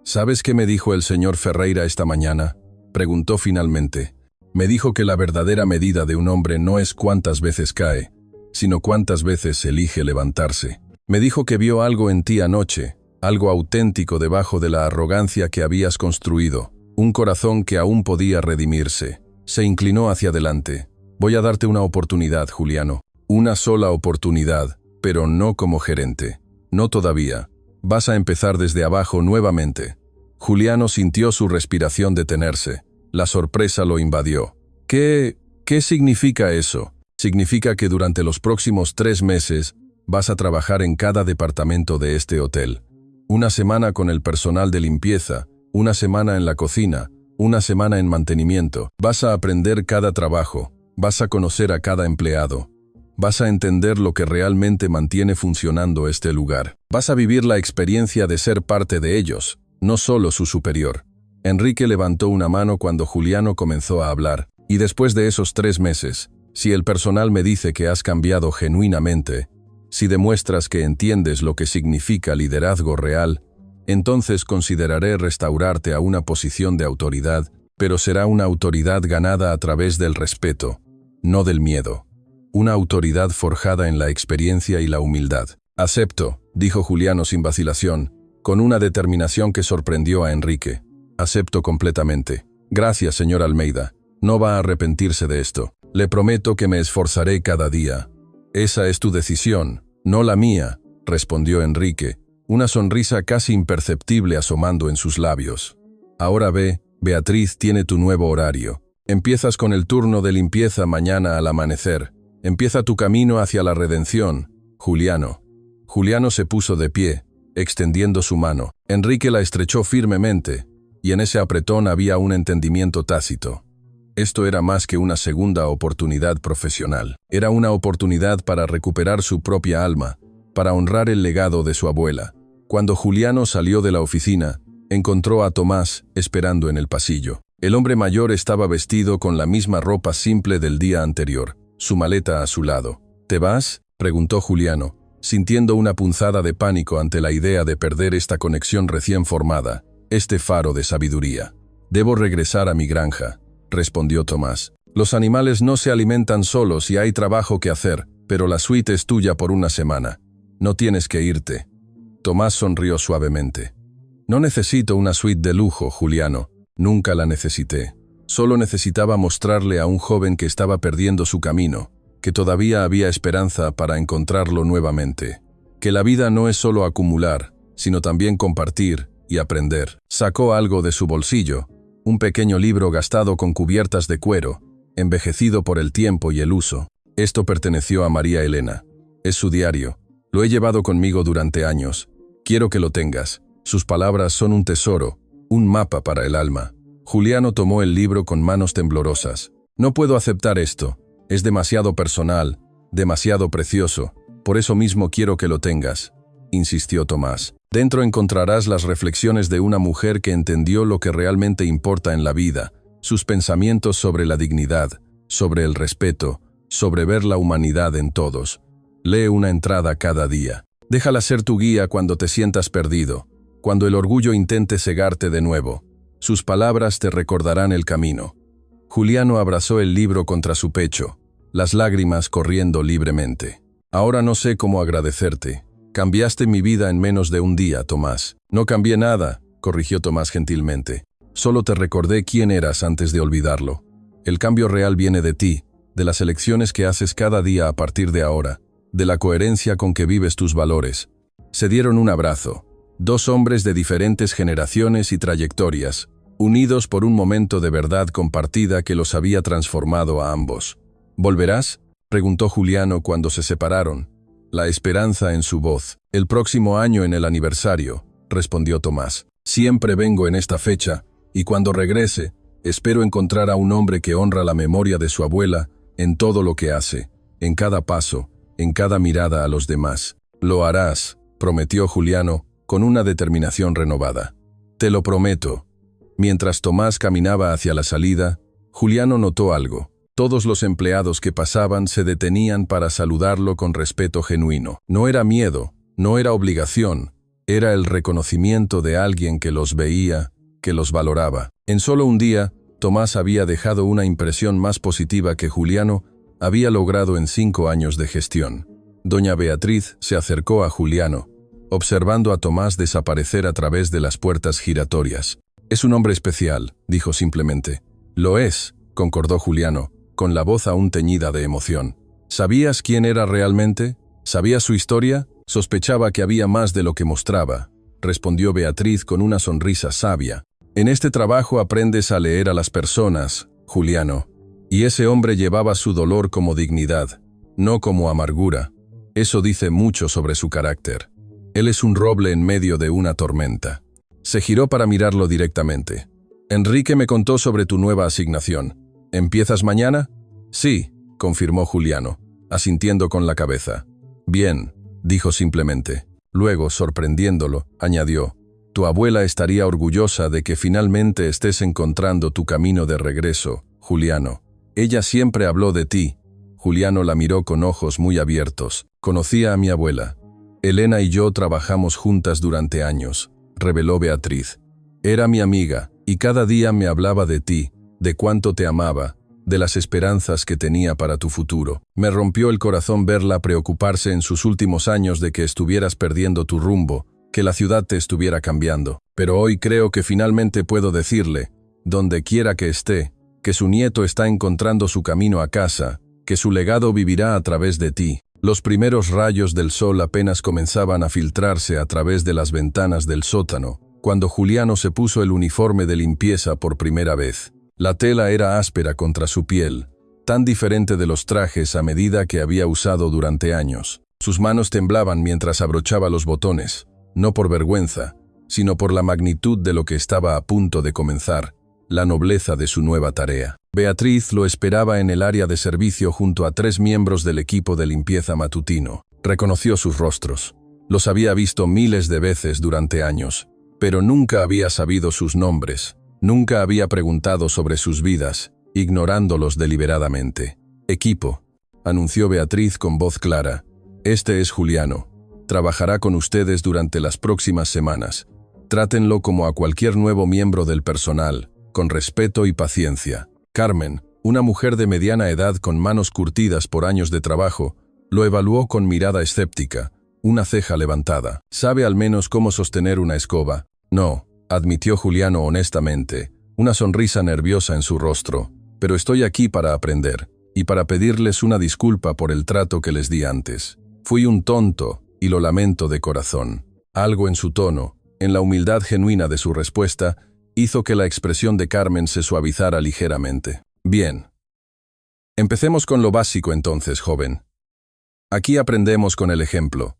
«¿Sabes qué me dijo el señor Ferreira esta mañana?», preguntó finalmente. «Me dijo que la verdadera medida de un hombre no es cuántas veces cae, sino cuántas veces elige levantarse. Me dijo que vio algo en ti anoche, algo auténtico debajo de la arrogancia que habías construido, un corazón que aún podía redimirse». Se inclinó hacia adelante. «Voy a darte una oportunidad, Juliano. Una sola oportunidad, pero no como gerente. No todavía. Vas a empezar desde abajo nuevamente». Juliano sintió su respiración detenerse. La sorpresa lo invadió. ¿Qué significa eso? Significa que durante los próximos 3 meses vas a trabajar en cada departamento de este hotel. Una semana con el personal de limpieza, una semana en la cocina, una semana en mantenimiento. Vas a aprender cada trabajo, vas a conocer a cada empleado. Vas a entender lo que realmente mantiene funcionando este lugar. Vas a vivir la experiencia de ser parte de ellos, no solo su superior. Enrique levantó una mano cuando Juliano comenzó a hablar. «Y después de esos 3 meses, si el personal me dice que has cambiado genuinamente, si demuestras que entiendes lo que significa liderazgo real, entonces consideraré restaurarte a una posición de autoridad pero será una autoridad ganada a través del respeto, no del miedo. Una autoridad forjada en la experiencia y la humildad. Acepto, dijo Juliano sin vacilación, con una determinación que sorprendió a Enrique. Acepto completamente. Gracias, señor Almeida. No va a arrepentirse de esto. Le prometo que me esforzaré cada día. Esa es tu decisión, no la mía, respondió Enrique, una sonrisa casi imperceptible asomando en sus labios. Ahora ve, Beatriz tiene tu nuevo horario. Empiezas con el turno de limpieza mañana al amanecer. Empieza tu camino hacia la redención, Juliano. Juliano se puso de pie, extendiendo su mano. Enrique la estrechó firmemente, y en ese apretón había un entendimiento tácito. Esto era más que una segunda oportunidad profesional. Era una oportunidad para recuperar su propia alma, para honrar el legado de su abuela. Cuando Juliano salió de la oficina, encontró a Tomás esperando en el pasillo. El hombre mayor estaba vestido con la misma ropa simple del día anterior, su maleta a su lado. ¿Te vas?, preguntó Juliano, sintiendo una punzada de pánico ante la idea de perder esta conexión recién formada, este faro de sabiduría. Debo regresar a mi granja, respondió Tomás. Los animales no se alimentan solos y hay trabajo que hacer, pero la suite es tuya por una semana. No tienes que irte. Tomás sonrió suavemente. No necesito una suite de lujo, Juliano. Nunca la necesité. Solo necesitaba mostrarle a un joven que estaba perdiendo su camino, que todavía había esperanza para encontrarlo nuevamente. Que la vida no es solo acumular, sino también compartir y aprender. Sacó algo de su bolsillo, un pequeño libro gastado con cubiertas de cuero, envejecido por el tiempo y el uso. Esto perteneció a María Elena. Es su diario. Lo he llevado conmigo durante años. Quiero que lo tengas. Sus palabras son un tesoro, un mapa para el alma. Juliano tomó el libro con manos temblorosas. No puedo aceptar esto. Es demasiado personal, demasiado precioso. Por eso mismo quiero que lo tengas, insistió Tomás. Dentro encontrarás las reflexiones de una mujer que entendió lo que realmente importa en la vida, sus pensamientos sobre la dignidad, sobre el respeto, sobre ver la humanidad en todos. Lee una entrada cada día. Déjala ser tu guía cuando te sientas perdido, cuando el orgullo intente cegarte de nuevo. Sus palabras te recordarán el camino. Juliano abrazó el libro contra su pecho, las lágrimas corriendo libremente. Ahora no sé cómo agradecerte. Cambiaste mi vida en menos de un día, Tomás. No cambié nada, corrigió Tomás gentilmente. Solo te recordé quién eras antes de olvidarlo. El cambio real viene de ti, de las elecciones que haces cada día a partir de ahora, de la coherencia con que vives tus valores. Se dieron un abrazo. Dos hombres de diferentes generaciones y trayectorias, unidos por un momento de verdad compartida que los había transformado a ambos. ¿Volverás?, preguntó Juliano cuando se separaron. La esperanza en su voz. El próximo año en el aniversario, respondió Tomás. Siempre vengo en esta fecha, y cuando regrese, espero encontrar a un hombre que honra la memoria de su abuela en todo lo que hace, en cada paso, en cada mirada a los demás. Lo harás, prometió Juliano, con una determinación renovada. Te lo prometo. Mientras Tomás caminaba hacia la salida, Juliano notó algo. Todos los empleados que pasaban se detenían para saludarlo con respeto genuino. No era miedo, no era obligación, era el reconocimiento de alguien que los veía, que los valoraba. En solo un día, Tomás había dejado una impresión más positiva que Juliano había logrado en 5 años de gestión. Doña Beatriz se acercó a Juliano, observando a Tomás desaparecer a través de las puertas giratorias. Es un hombre especial, dijo simplemente. Lo es, concordó Juliano, con la voz aún teñida de emoción. ¿Sabías quién era realmente? ¿Sabías su historia? Sospechaba que había más de lo que mostraba, respondió Beatriz con una sonrisa sabia. En este trabajo aprendes a leer a las personas, Juliano. Y ese hombre llevaba su dolor como dignidad, no como amargura. Eso dice mucho sobre su carácter. Él es un roble en medio de una tormenta. Se giró para mirarlo directamente. Enrique me contó sobre tu nueva asignación. ¿Empiezas mañana? Sí, confirmó Juliano, asintiendo con la cabeza. Bien, dijo simplemente. Luego, sorprendiéndolo, añadió, tu abuela estaría orgullosa de que finalmente estés encontrando tu camino de regreso, Juliano. Ella siempre habló de ti. Juliano la miró con ojos muy abiertos. Conocía a mi abuela. Elena y yo trabajamos juntas durante años, reveló Beatriz. Era mi amiga, y cada día me hablaba de ti, de cuánto te amaba, de las esperanzas que tenía para tu futuro. Me rompió el corazón verla preocuparse en sus últimos años de que estuvieras perdiendo tu rumbo, que la ciudad te estuviera cambiando. Pero hoy creo que finalmente puedo decirle, donde quiera que esté, que su nieto está encontrando su camino a casa, que su legado vivirá a través de ti. Los primeros rayos del sol apenas comenzaban a filtrarse a través de las ventanas del sótano, cuando Juliano se puso el uniforme de limpieza por primera vez. La tela era áspera contra su piel, tan diferente de los trajes a medida que había usado durante años. Sus manos temblaban mientras abrochaba los botones, no por vergüenza, sino por la magnitud de lo que estaba a punto de comenzar, la nobleza de su nueva tarea. Beatriz lo esperaba en el área de servicio junto a 3 miembros del equipo de limpieza matutino. Reconoció sus rostros. Los había visto miles de veces durante años, pero nunca había sabido sus nombres, nunca había preguntado sobre sus vidas, ignorándolos deliberadamente. «Equipo», anunció Beatriz con voz clara, «este es Juliano. Trabajará con ustedes durante las próximas semanas. Trátenlo como a cualquier nuevo miembro del personal, con respeto y paciencia». Carmen, una mujer de mediana edad con manos curtidas por años de trabajo, lo evaluó con mirada escéptica, una ceja levantada. «¿Sabe al menos cómo sostener una escoba?» «No», admitió Juliano honestamente, una sonrisa nerviosa en su rostro, «pero estoy aquí para aprender, y para pedirles una disculpa por el trato que les di antes. Fui un tonto, y lo lamento de corazón». Algo en su tono, en la humildad genuina de su respuesta, hizo que la expresión de Carmen se suavizara ligeramente. «Bien. Empecemos con lo básico entonces, joven. Aquí aprendemos con el ejemplo,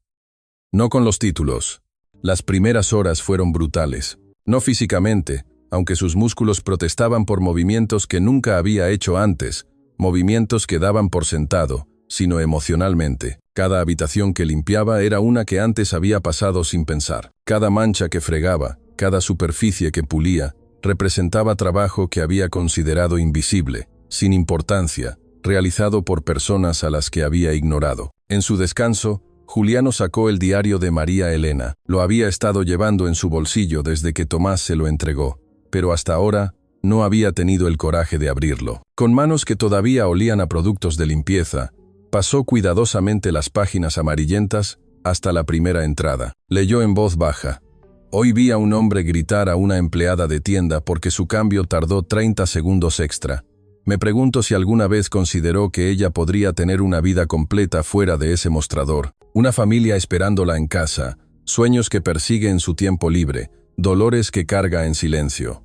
no con los títulos». Las primeras horas fueron brutales. No físicamente, aunque sus músculos protestaban por movimientos que nunca había hecho antes, movimientos que daban por sentado, sino emocionalmente. Cada habitación que limpiaba era una que antes había pasado sin pensar. Cada mancha que fregaba, cada superficie que pulía, representaba trabajo que había considerado invisible, sin importancia, realizado por personas a las que había ignorado. En su descanso, Juliano sacó el diario de María Elena. Lo había estado llevando en su bolsillo desde que Tomás se lo entregó, pero hasta ahora no había tenido el coraje de abrirlo. Con manos que todavía olían a productos de limpieza, pasó cuidadosamente las páginas amarillentas hasta la primera entrada. Leyó en voz baja. «Hoy vi a un hombre gritar a una empleada de tienda porque su cambio tardó 30 segundos extra. Me pregunto si alguna vez consideró que ella podría tener una vida completa fuera de ese mostrador, una familia esperándola en casa, sueños que persigue en su tiempo libre, dolores que carga en silencio.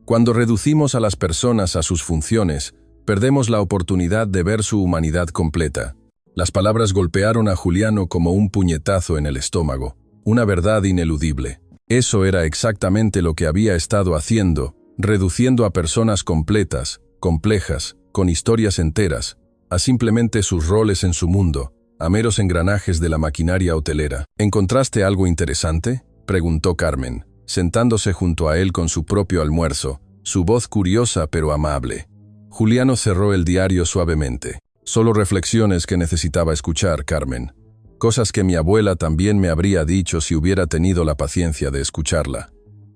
Cuando reducimos a las personas a sus funciones, perdemos la oportunidad de ver su humanidad completa». Las palabras golpearon a Juliano como un puñetazo en el estómago, una verdad ineludible. Eso era exactamente lo que había estado haciendo, reduciendo a personas completas, complejas, con historias enteras, a simplemente sus roles en su mundo, a meros engranajes de la maquinaria hotelera. «¿Encontraste algo interesante?», preguntó Carmen, sentándose junto a él con su propio almuerzo, su voz curiosa pero amable. Juliano cerró el diario suavemente. «Solo reflexiones que necesitaba escuchar, Carmen. Cosas que mi abuela también me habría dicho si hubiera tenido la paciencia de escucharla».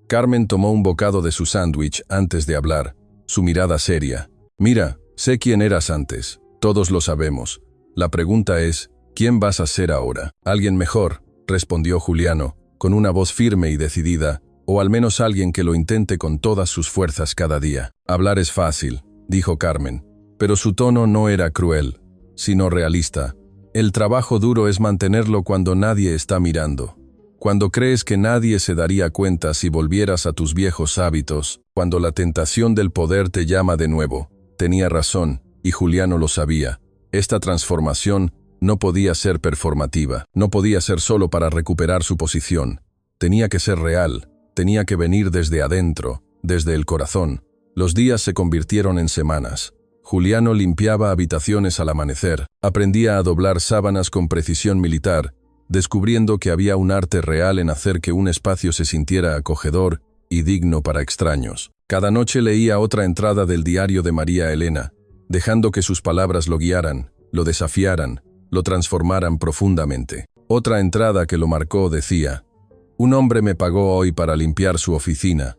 Carmen tomó un bocado de su sándwich antes de hablar, su mirada seria. «Mira, sé quién eras antes, todos lo sabemos. La pregunta es, ¿quién vas a ser ahora?» «Alguien mejor», respondió Juliano, con una voz firme y decidida, «o al menos alguien que lo intente con todas sus fuerzas cada día». «Hablar es fácil», dijo Carmen, pero su tono no era cruel, sino realista. «El trabajo duro es mantenerlo cuando nadie está mirando. Cuando crees que nadie se daría cuenta si volvieras a tus viejos hábitos, cuando la tentación del poder te llama de nuevo». Tenía razón, y Juliano lo sabía. Esta transformación no podía ser performativa, no podía ser solo para recuperar su posición. Tenía que ser real, tenía que venir desde adentro, desde el corazón. Los días se convirtieron en semanas. Juliano limpiaba habitaciones al amanecer, aprendía a doblar sábanas con precisión militar, descubriendo que había un arte real en hacer que un espacio se sintiera acogedor y digno para extraños. Cada noche leía otra entrada del diario de María Elena, dejando que sus palabras lo guiaran, lo desafiaran, lo transformaran profundamente. Otra entrada que lo marcó decía: «Un hombre me pagó hoy para limpiar su oficina.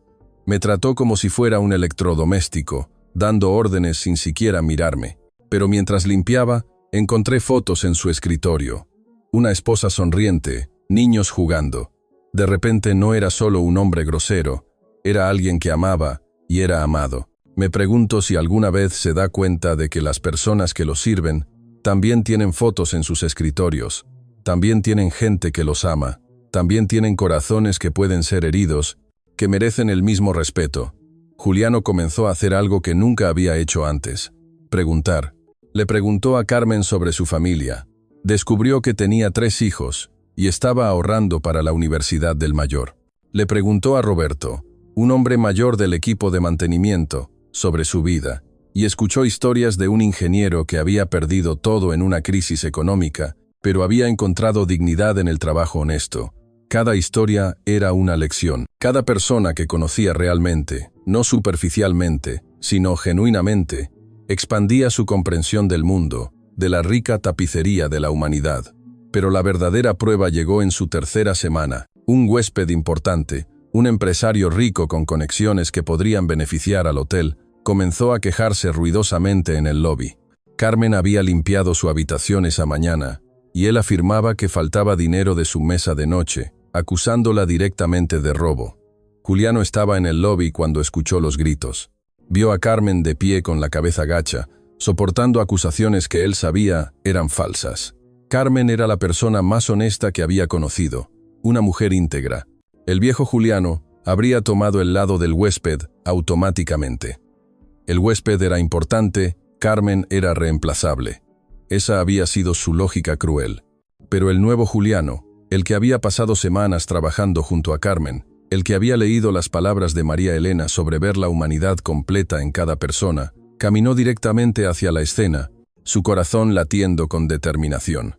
Me trató como si fuera un electrodoméstico, dando órdenes sin siquiera mirarme. Pero mientras limpiaba, encontré fotos en su escritorio. Una esposa sonriente, niños jugando. De repente no era solo un hombre grosero, era alguien que amaba y era amado. Me pregunto si alguna vez se da cuenta de que las personas que lo sirven también tienen fotos en sus escritorios, también tienen gente que los ama, también tienen corazones que pueden ser heridos, que merecen el mismo respeto. Juliano comenzó a hacer algo que nunca había hecho antes: preguntar. Le preguntó a Carmen sobre su familia. Descubrió que tenía 3 hijos y estaba ahorrando para la universidad del mayor. Le preguntó a Roberto, un hombre mayor del equipo de mantenimiento, sobre su vida, y escuchó historias de un ingeniero que había perdido todo en una crisis económica, pero había encontrado dignidad en el trabajo honesto. Cada historia era una lección. Cada persona que conocía realmente, no superficialmente, sino genuinamente, expandía su comprensión del mundo, de la rica tapicería de la humanidad. Pero la verdadera prueba llegó en su 3ª semana. Un huésped importante, un empresario rico con conexiones que podrían beneficiar al hotel, comenzó a quejarse ruidosamente en el lobby. Carmen había limpiado su habitación esa mañana, y él afirmaba que faltaba dinero de su mesa de noche, acusándola directamente de robo. Juliano estaba en el lobby cuando escuchó los gritos. Vio a Carmen de pie con la cabeza gacha, soportando acusaciones que él sabía eran falsas. Carmen era la persona más honesta que había conocido, una mujer íntegra. El viejo Juliano habría tomado el lado del huésped automáticamente. El huésped era importante, Carmen era reemplazable. Esa había sido su lógica cruel. Pero el nuevo Juliano, el que había pasado semanas trabajando junto a Carmen, el que había leído las palabras de María Elena sobre ver la humanidad completa en cada persona, caminó directamente hacia la escena, su corazón latiendo con determinación.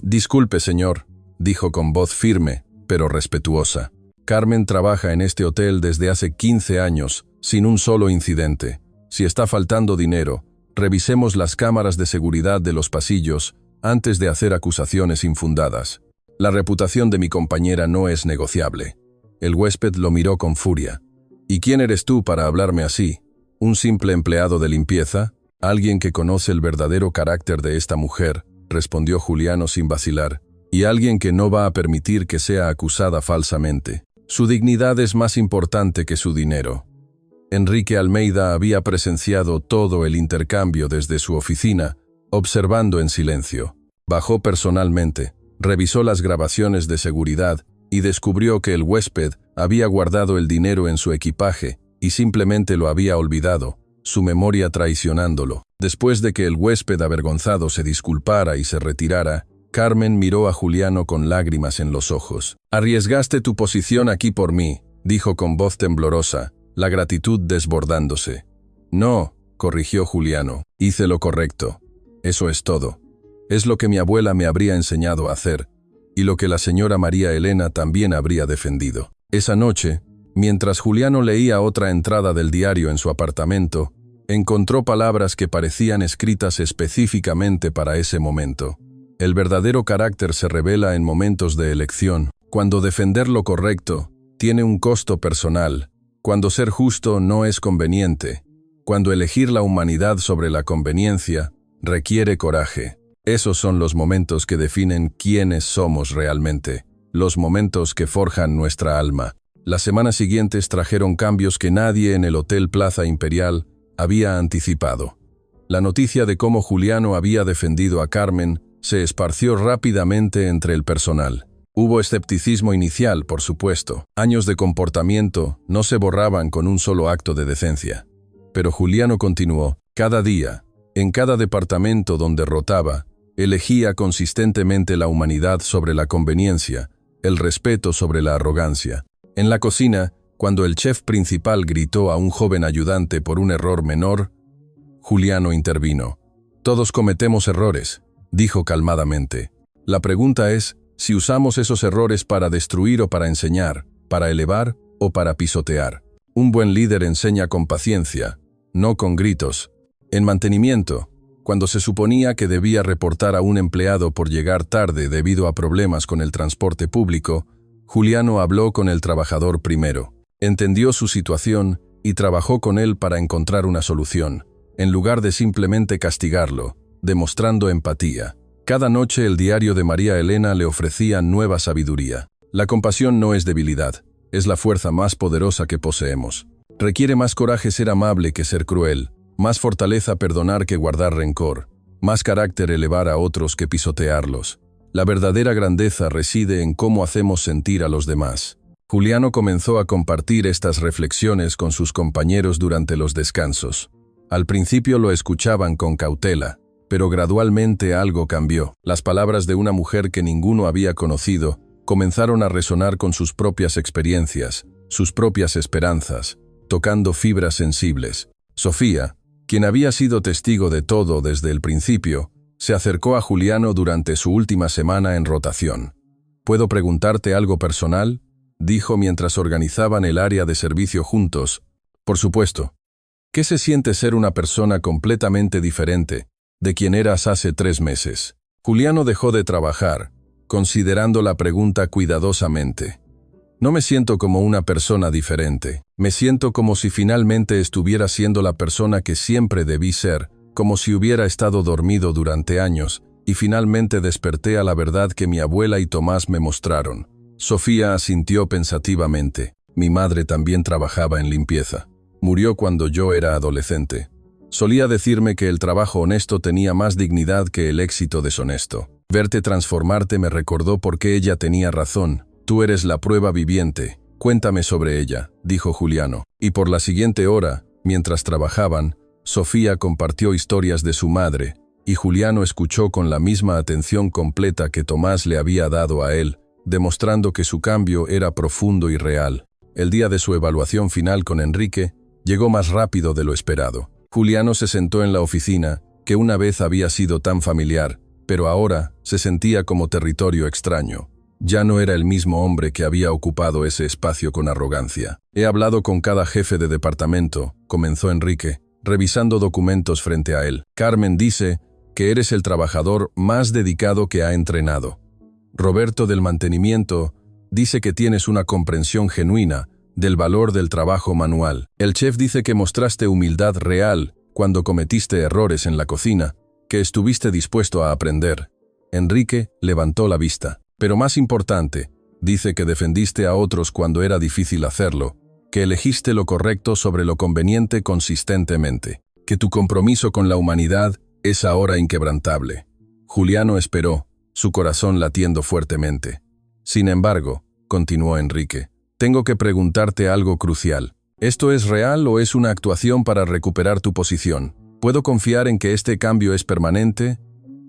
«Disculpe, señor», dijo con voz firme, pero respetuosa. «Carmen trabaja en este hotel desde hace 15 años, sin un solo incidente. Si está faltando dinero, revisemos las cámaras de seguridad de los pasillos antes de hacer acusaciones infundadas. La reputación de mi compañera no es negociable». El huésped lo miró con furia. «¿Y quién eres tú para hablarme así? ¿Un simple empleado de limpieza? Alguien que conoce el verdadero carácter de esta mujer», respondió Juliano sin vacilar, «y alguien que no va a permitir que sea acusada falsamente. Su dignidad es más importante que su dinero». Enrique Almeida había presenciado todo el intercambio desde su oficina, observando en silencio. Bajó personalmente, revisó las grabaciones de seguridad y descubrió que el huésped había guardado el dinero en su equipaje y simplemente lo había olvidado, su memoria traicionándolo. Después de que el huésped avergonzado se disculpara y se retirara, Carmen miró a Juliano con lágrimas en los ojos. «Arriesgaste tu posición aquí por mí», dijo con voz temblorosa, la gratitud desbordándose. «No», corrigió Juliano, «hice lo correcto. Eso es todo. Es lo que mi abuela me habría enseñado a hacer, y lo que la señora María Elena también habría defendido». Esa noche, mientras Juliano leía otra entrada del diario en su apartamento, encontró palabras que parecían escritas específicamente para ese momento. El verdadero carácter se revela en momentos de elección, cuando defender lo correcto tiene un costo personal, cuando ser justo no es conveniente, cuando elegir la humanidad sobre la conveniencia requiere coraje. Esos son los momentos que definen quiénes somos realmente, los momentos que forjan nuestra alma. Las semanas siguientes trajeron cambios que nadie en el Hotel Plaza Imperial había anticipado. La noticia de cómo Juliano había defendido a Carmen se esparció rápidamente entre el personal. Hubo escepticismo inicial, por supuesto. Años de comportamiento no se borraban con un solo acto de decencia. Pero Juliano continuó. Cada día, en cada departamento donde rotaba, elegía consistentemente la humanidad sobre la conveniencia, el respeto sobre la arrogancia. En la cocina, cuando el chef principal gritó a un joven ayudante por un error menor, Juliano intervino. «Todos cometemos errores», dijo calmadamente. «La pregunta es si usamos esos errores para destruir o para enseñar, para elevar o para pisotear. Un buen líder enseña con paciencia, no con gritos». En mantenimiento, cuando se suponía que debía reportar a un empleado por llegar tarde debido a problemas con el transporte público, Juliano habló con el trabajador primero. Entendió su situación y trabajó con él para encontrar una solución, en lugar de simplemente castigarlo, demostrando empatía. Cada noche el diario de María Elena le ofrecía nueva sabiduría. La compasión no es debilidad, es la fuerza más poderosa que poseemos. Requiere más coraje ser amable que ser cruel, más fortaleza perdonar que guardar rencor, más carácter elevar a otros que pisotearlos. La verdadera grandeza reside en cómo hacemos sentir a los demás. Juliano comenzó a compartir estas reflexiones con sus compañeros durante los descansos. Al principio lo escuchaban con cautela, pero gradualmente algo cambió. Las palabras de una mujer que ninguno había conocido comenzaron a resonar con sus propias experiencias, sus propias esperanzas, tocando fibras sensibles. Sofía, quien había sido testigo de todo desde el principio, se acercó a Juliano durante su última semana en rotación. «¿Puedo preguntarte algo personal?», dijo mientras organizaban el área de servicio juntos. «Por supuesto. ¿Qué se siente ser una persona completamente diferente de quien eras hace 3 meses?» Juliano dejó de trabajar, considerando la pregunta cuidadosamente. «No me siento como una persona diferente. Me siento como si finalmente estuviera siendo la persona que siempre debí ser, como si hubiera estado dormido durante años, y finalmente desperté a la verdad que mi abuela y Tomás me mostraron». Sofía asintió pensativamente. «Mi madre también trabajaba en limpieza. Murió cuando yo era adolescente. Solía decirme que el trabajo honesto tenía más dignidad que el éxito deshonesto. Verte transformarte me recordó por qué ella tenía razón. Tú eres la prueba viviente. Cuéntame sobre ella», dijo Juliano. Y por la siguiente hora, mientras trabajaban, Sofía compartió historias de su madre, y Juliano escuchó con la misma atención completa que Tomás le había dado a él, demostrando que su cambio era profundo y real. El día de su evaluación final con Enrique llegó más rápido de lo esperado. Juliano se sentó en la oficina, que una vez había sido tan familiar, pero ahora se sentía como territorio extraño. Ya no era el mismo hombre que había ocupado ese espacio con arrogancia. «He hablado con cada jefe de departamento», comenzó Enrique, revisando documentos frente a él. «Carmen dice que eres el trabajador más dedicado que ha entrenado. Roberto del mantenimiento dice que tienes una comprensión genuina del valor del trabajo manual. El chef dice que mostraste humildad real cuando cometiste errores en la cocina, que estuviste dispuesto a aprender». Enrique levantó la vista. «Pero más importante, dice que defendiste a otros cuando era difícil hacerlo, que elegiste lo correcto sobre lo conveniente consistentemente, que tu compromiso con la humanidad es ahora inquebrantable». Juliano esperó, su corazón latiendo fuertemente. «Sin embargo», continuó Enrique, «tengo que preguntarte algo crucial. ¿Esto es real o es una actuación para recuperar tu posición? ¿Puedo confiar en que este cambio es permanente?»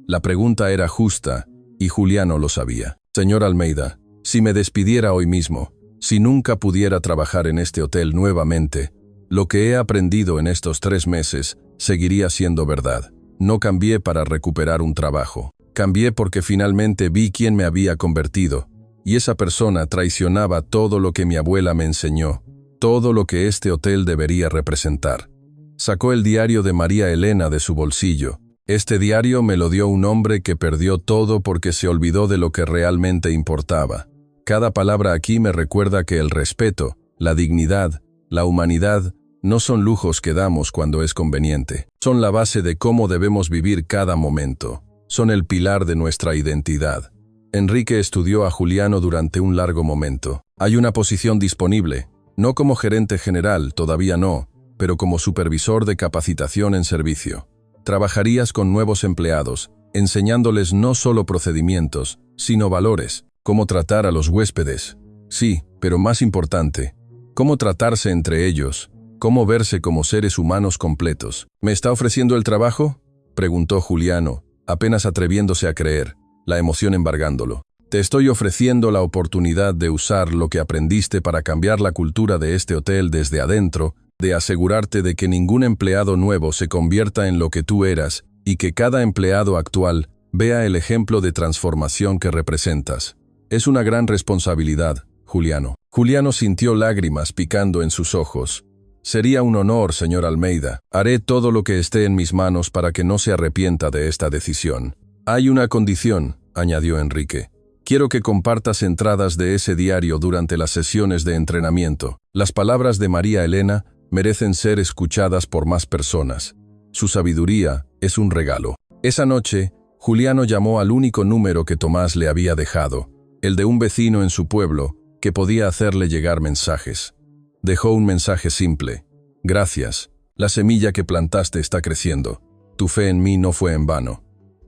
La pregunta era justa, y Juliano lo sabía. «Señor Almeida, si me despidiera hoy mismo, si nunca pudiera trabajar en este hotel nuevamente, lo que he aprendido en estos 3 meses seguiría siendo verdad. No cambié para recuperar un trabajo. Cambié porque finalmente vi quién me había convertido, y esa persona traicionaba todo lo que mi abuela me enseñó, todo lo que este hotel debería representar». Sacó el diario de María Elena de su bolsillo. «Este diario me lo dio un hombre que perdió todo porque se olvidó de lo que realmente importaba. Cada palabra aquí me recuerda que el respeto, la dignidad, la humanidad no son lujos que damos cuando es conveniente. Son la base de cómo debemos vivir cada momento. Son el pilar de nuestra identidad». Enrique estudió a Juliano durante un largo momento. «Hay una posición disponible, no como gerente general, todavía no, pero como supervisor de capacitación en servicio. Trabajarías con nuevos empleados, enseñándoles no solo procedimientos, sino valores, cómo tratar a los huéspedes. Sí, pero más importante, cómo tratarse entre ellos, cómo verse como seres humanos completos». «¿Me está ofreciendo el trabajo?», preguntó Juliano, apenas atreviéndose a creer, la emoción embargándolo. «Te estoy ofreciendo la oportunidad de usar lo que aprendiste para cambiar la cultura de este hotel desde adentro, de asegurarte de que ningún empleado nuevo se convierta en lo que tú eras y que cada empleado actual vea el ejemplo de transformación que representas. Es una gran responsabilidad, Juliano». Juliano sintió lágrimas picando en sus ojos. «Sería un honor, señor Almeida. Haré todo lo que esté en mis manos para que no se arrepienta de esta decisión». «Hay una condición», añadió Enrique. Quiero que compartas entradas de ese diario durante las sesiones de entrenamiento. Las palabras de María Elena merecen ser escuchadas por más personas. Su sabiduría es un regalo. Esa noche, Juliano llamó al único número que Tomás le había dejado, el de un vecino en su pueblo, que podía hacerle llegar mensajes. Dejó un mensaje simple. Gracias. La semilla que plantaste está creciendo. Tu fe en mí no fue en vano.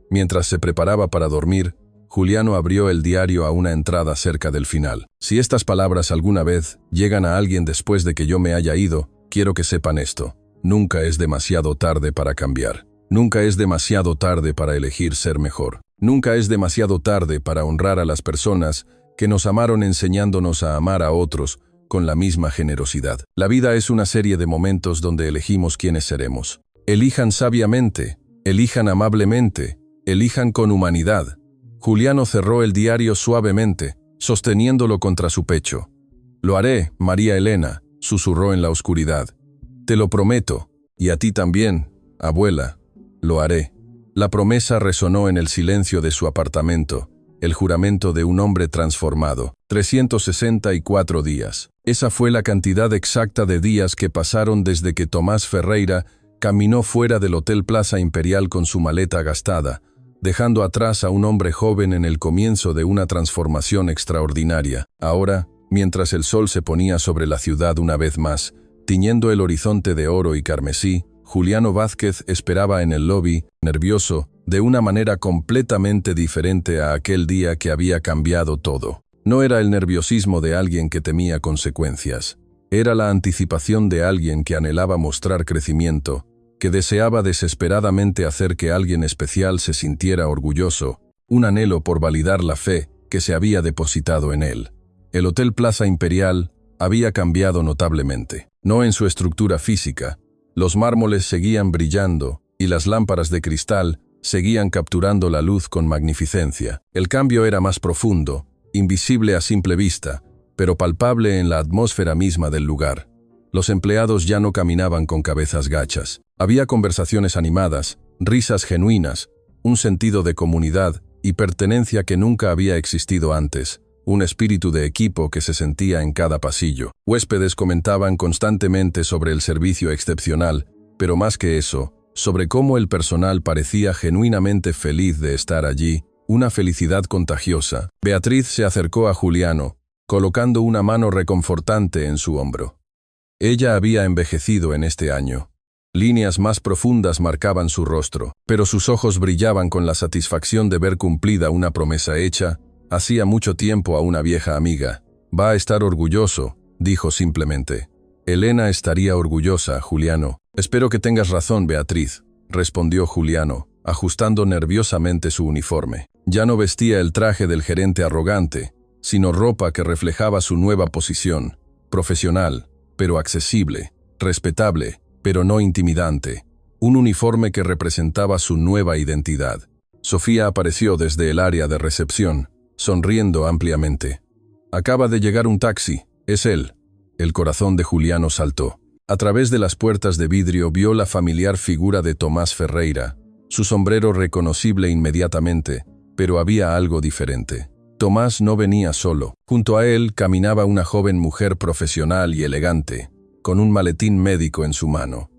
Mientras se preparaba para dormir, Juliano abrió el diario a una entrada cerca del final. Si estas palabras alguna vez llegan a alguien después de que yo me haya ido, quiero que sepan esto. Nunca es demasiado tarde para cambiar. Nunca es demasiado tarde para elegir ser mejor. Nunca es demasiado tarde para honrar a las personas que nos amaron enseñándonos a amar a otros con la misma generosidad. La vida es una serie de momentos donde elegimos quiénes seremos. Elijan sabiamente, elijan amablemente, elijan con humanidad. Juliano cerró el diario suavemente, sosteniéndolo contra su pecho. Lo haré, María Elena, susurró en la oscuridad. Te lo prometo, y a ti también, abuela, lo haré. La promesa resonó en el silencio de su apartamento, el juramento de un hombre transformado. 364 días. Esa fue la cantidad exacta de días que pasaron desde que Tomás Ferreira caminó fuera del Hotel Plaza Imperial con su maleta gastada, dejando atrás a un hombre joven en el comienzo de una transformación extraordinaria. Ahora, mientras el sol se ponía sobre la ciudad una vez más, tiñendo el horizonte de oro y carmesí, Juliano Vázquez esperaba en el lobby, nervioso, de una manera completamente diferente a aquel día que había cambiado todo. No era el nerviosismo de alguien que temía consecuencias. Era la anticipación de alguien que anhelaba mostrar crecimiento, que deseaba desesperadamente hacer que alguien especial se sintiera orgulloso, un anhelo por validar la fe que se había depositado en él. El Hotel Plaza Imperial había cambiado notablemente, no en su estructura física. Los mármoles seguían brillando y las lámparas de cristal seguían capturando la luz con magnificencia. El cambio era más profundo, invisible a simple vista, pero palpable en la atmósfera misma del lugar. Los empleados ya no caminaban con cabezas gachas. Había conversaciones animadas, risas genuinas, un sentido de comunidad y pertenencia que nunca había existido antes, un espíritu de equipo que se sentía en cada pasillo. Huéspedes comentaban constantemente sobre el servicio excepcional, pero más que eso, sobre cómo el personal parecía genuinamente feliz de estar allí, una felicidad contagiosa. Beatriz se acercó a Juliano, colocando una mano reconfortante en su hombro. Ella había envejecido en este año. Líneas más profundas marcaban su rostro, pero sus ojos brillaban con la satisfacción de ver cumplida una promesa hecha hacía mucho tiempo a una vieja amiga. Va a estar orgulloso, dijo simplemente. Elena estaría orgullosa, Juliano. Espero que tengas razón, Beatriz, respondió Juliano, ajustando nerviosamente su uniforme. Ya no vestía el traje del gerente arrogante, sino ropa que reflejaba su nueva posición, profesional, pero accesible, respetable, pero no intimidante. Un uniforme que representaba su nueva identidad. Sofía apareció desde el área de recepción, sonriendo ampliamente. Acaba de llegar un taxi, es él. El corazón de Juliano saltó. A través de las puertas de vidrio vio la familiar figura de Tomás Ferreira, su sombrero reconocible inmediatamente, pero había algo diferente. Tomás no venía solo. Junto a él caminaba una joven mujer profesional y elegante, con un maletín médico en su mano.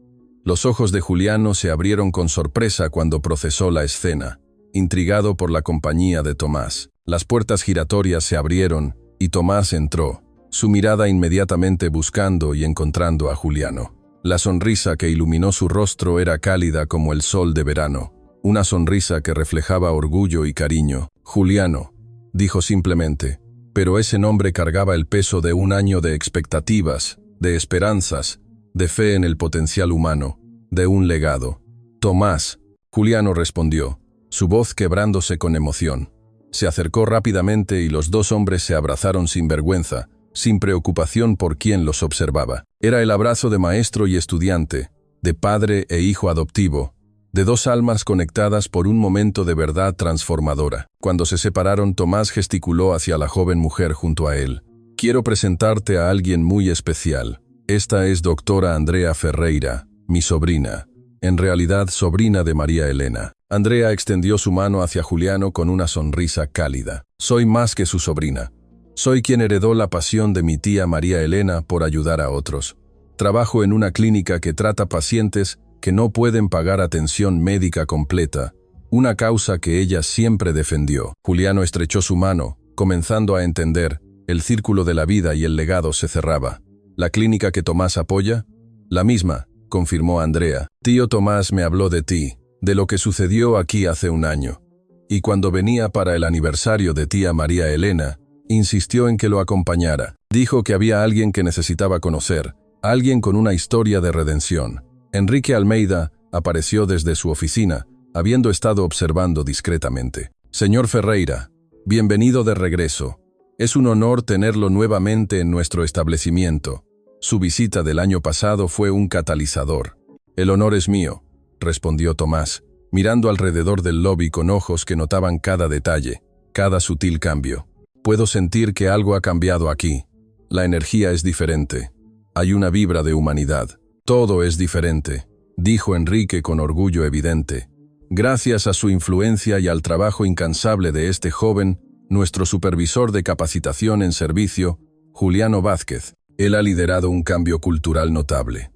Los ojos de Juliano se abrieron con sorpresa cuando procesó la escena, intrigado por la compañía de Tomás. Las puertas giratorias se abrieron y Tomás entró, su mirada inmediatamente buscando y encontrando a Juliano. La sonrisa que iluminó su rostro era cálida como el sol de verano, una sonrisa que reflejaba orgullo y cariño. Juliano, dijo simplemente, pero ese nombre cargaba el peso de un año de expectativas, de esperanzas, de fe en el potencial humano, de un legado. Tomás, Juliano respondió, su voz quebrándose con emoción. Se acercó rápidamente y los dos hombres se abrazaron sin vergüenza, sin preocupación por quien los observaba. Era el abrazo de maestro y estudiante, de padre e hijo adoptivo, de dos almas conectadas por un momento de verdad transformadora. Cuando se separaron, Tomás gesticuló hacia la joven mujer junto a él. Quiero presentarte a alguien muy especial. Esta es doctora Andrea Ferreira, mi sobrina, en realidad sobrina de María Elena. Andrea extendió su mano hacia Juliano con una sonrisa cálida. Soy más que su sobrina. Soy quien heredó la pasión de mi tía María Elena por ayudar a otros. Trabajo en una clínica que trata pacientes que no pueden pagar atención médica completa, una causa que ella siempre defendió. Juliano estrechó su mano, comenzando a entender. El círculo de la vida y el legado se cerraba. ¿La clínica que Tomás apoya? La misma, confirmó Andrea. Tío Tomás me habló de ti, de lo que sucedió aquí hace un año. Y cuando venía para el aniversario de tía María Elena, insistió en que lo acompañara. Dijo que había alguien que necesitaba conocer, alguien con una historia de redención. Enrique Almeida apareció desde su oficina, habiendo estado observando discretamente. Señor Ferreira, bienvenido de regreso. Es un honor tenerlo nuevamente en nuestro establecimiento. Su visita del año pasado fue un catalizador. El honor es mío, respondió Tomás, mirando alrededor del lobby con ojos que notaban cada detalle, cada sutil cambio. Puedo sentir que algo ha cambiado aquí. La energía es diferente. Hay una vibra de humanidad. Todo es diferente, dijo Enrique con orgullo evidente. Gracias a su influencia y al trabajo incansable de este joven, nuestro supervisor de capacitación en servicio, Juliano Vázquez, él ha liderado un cambio cultural notable.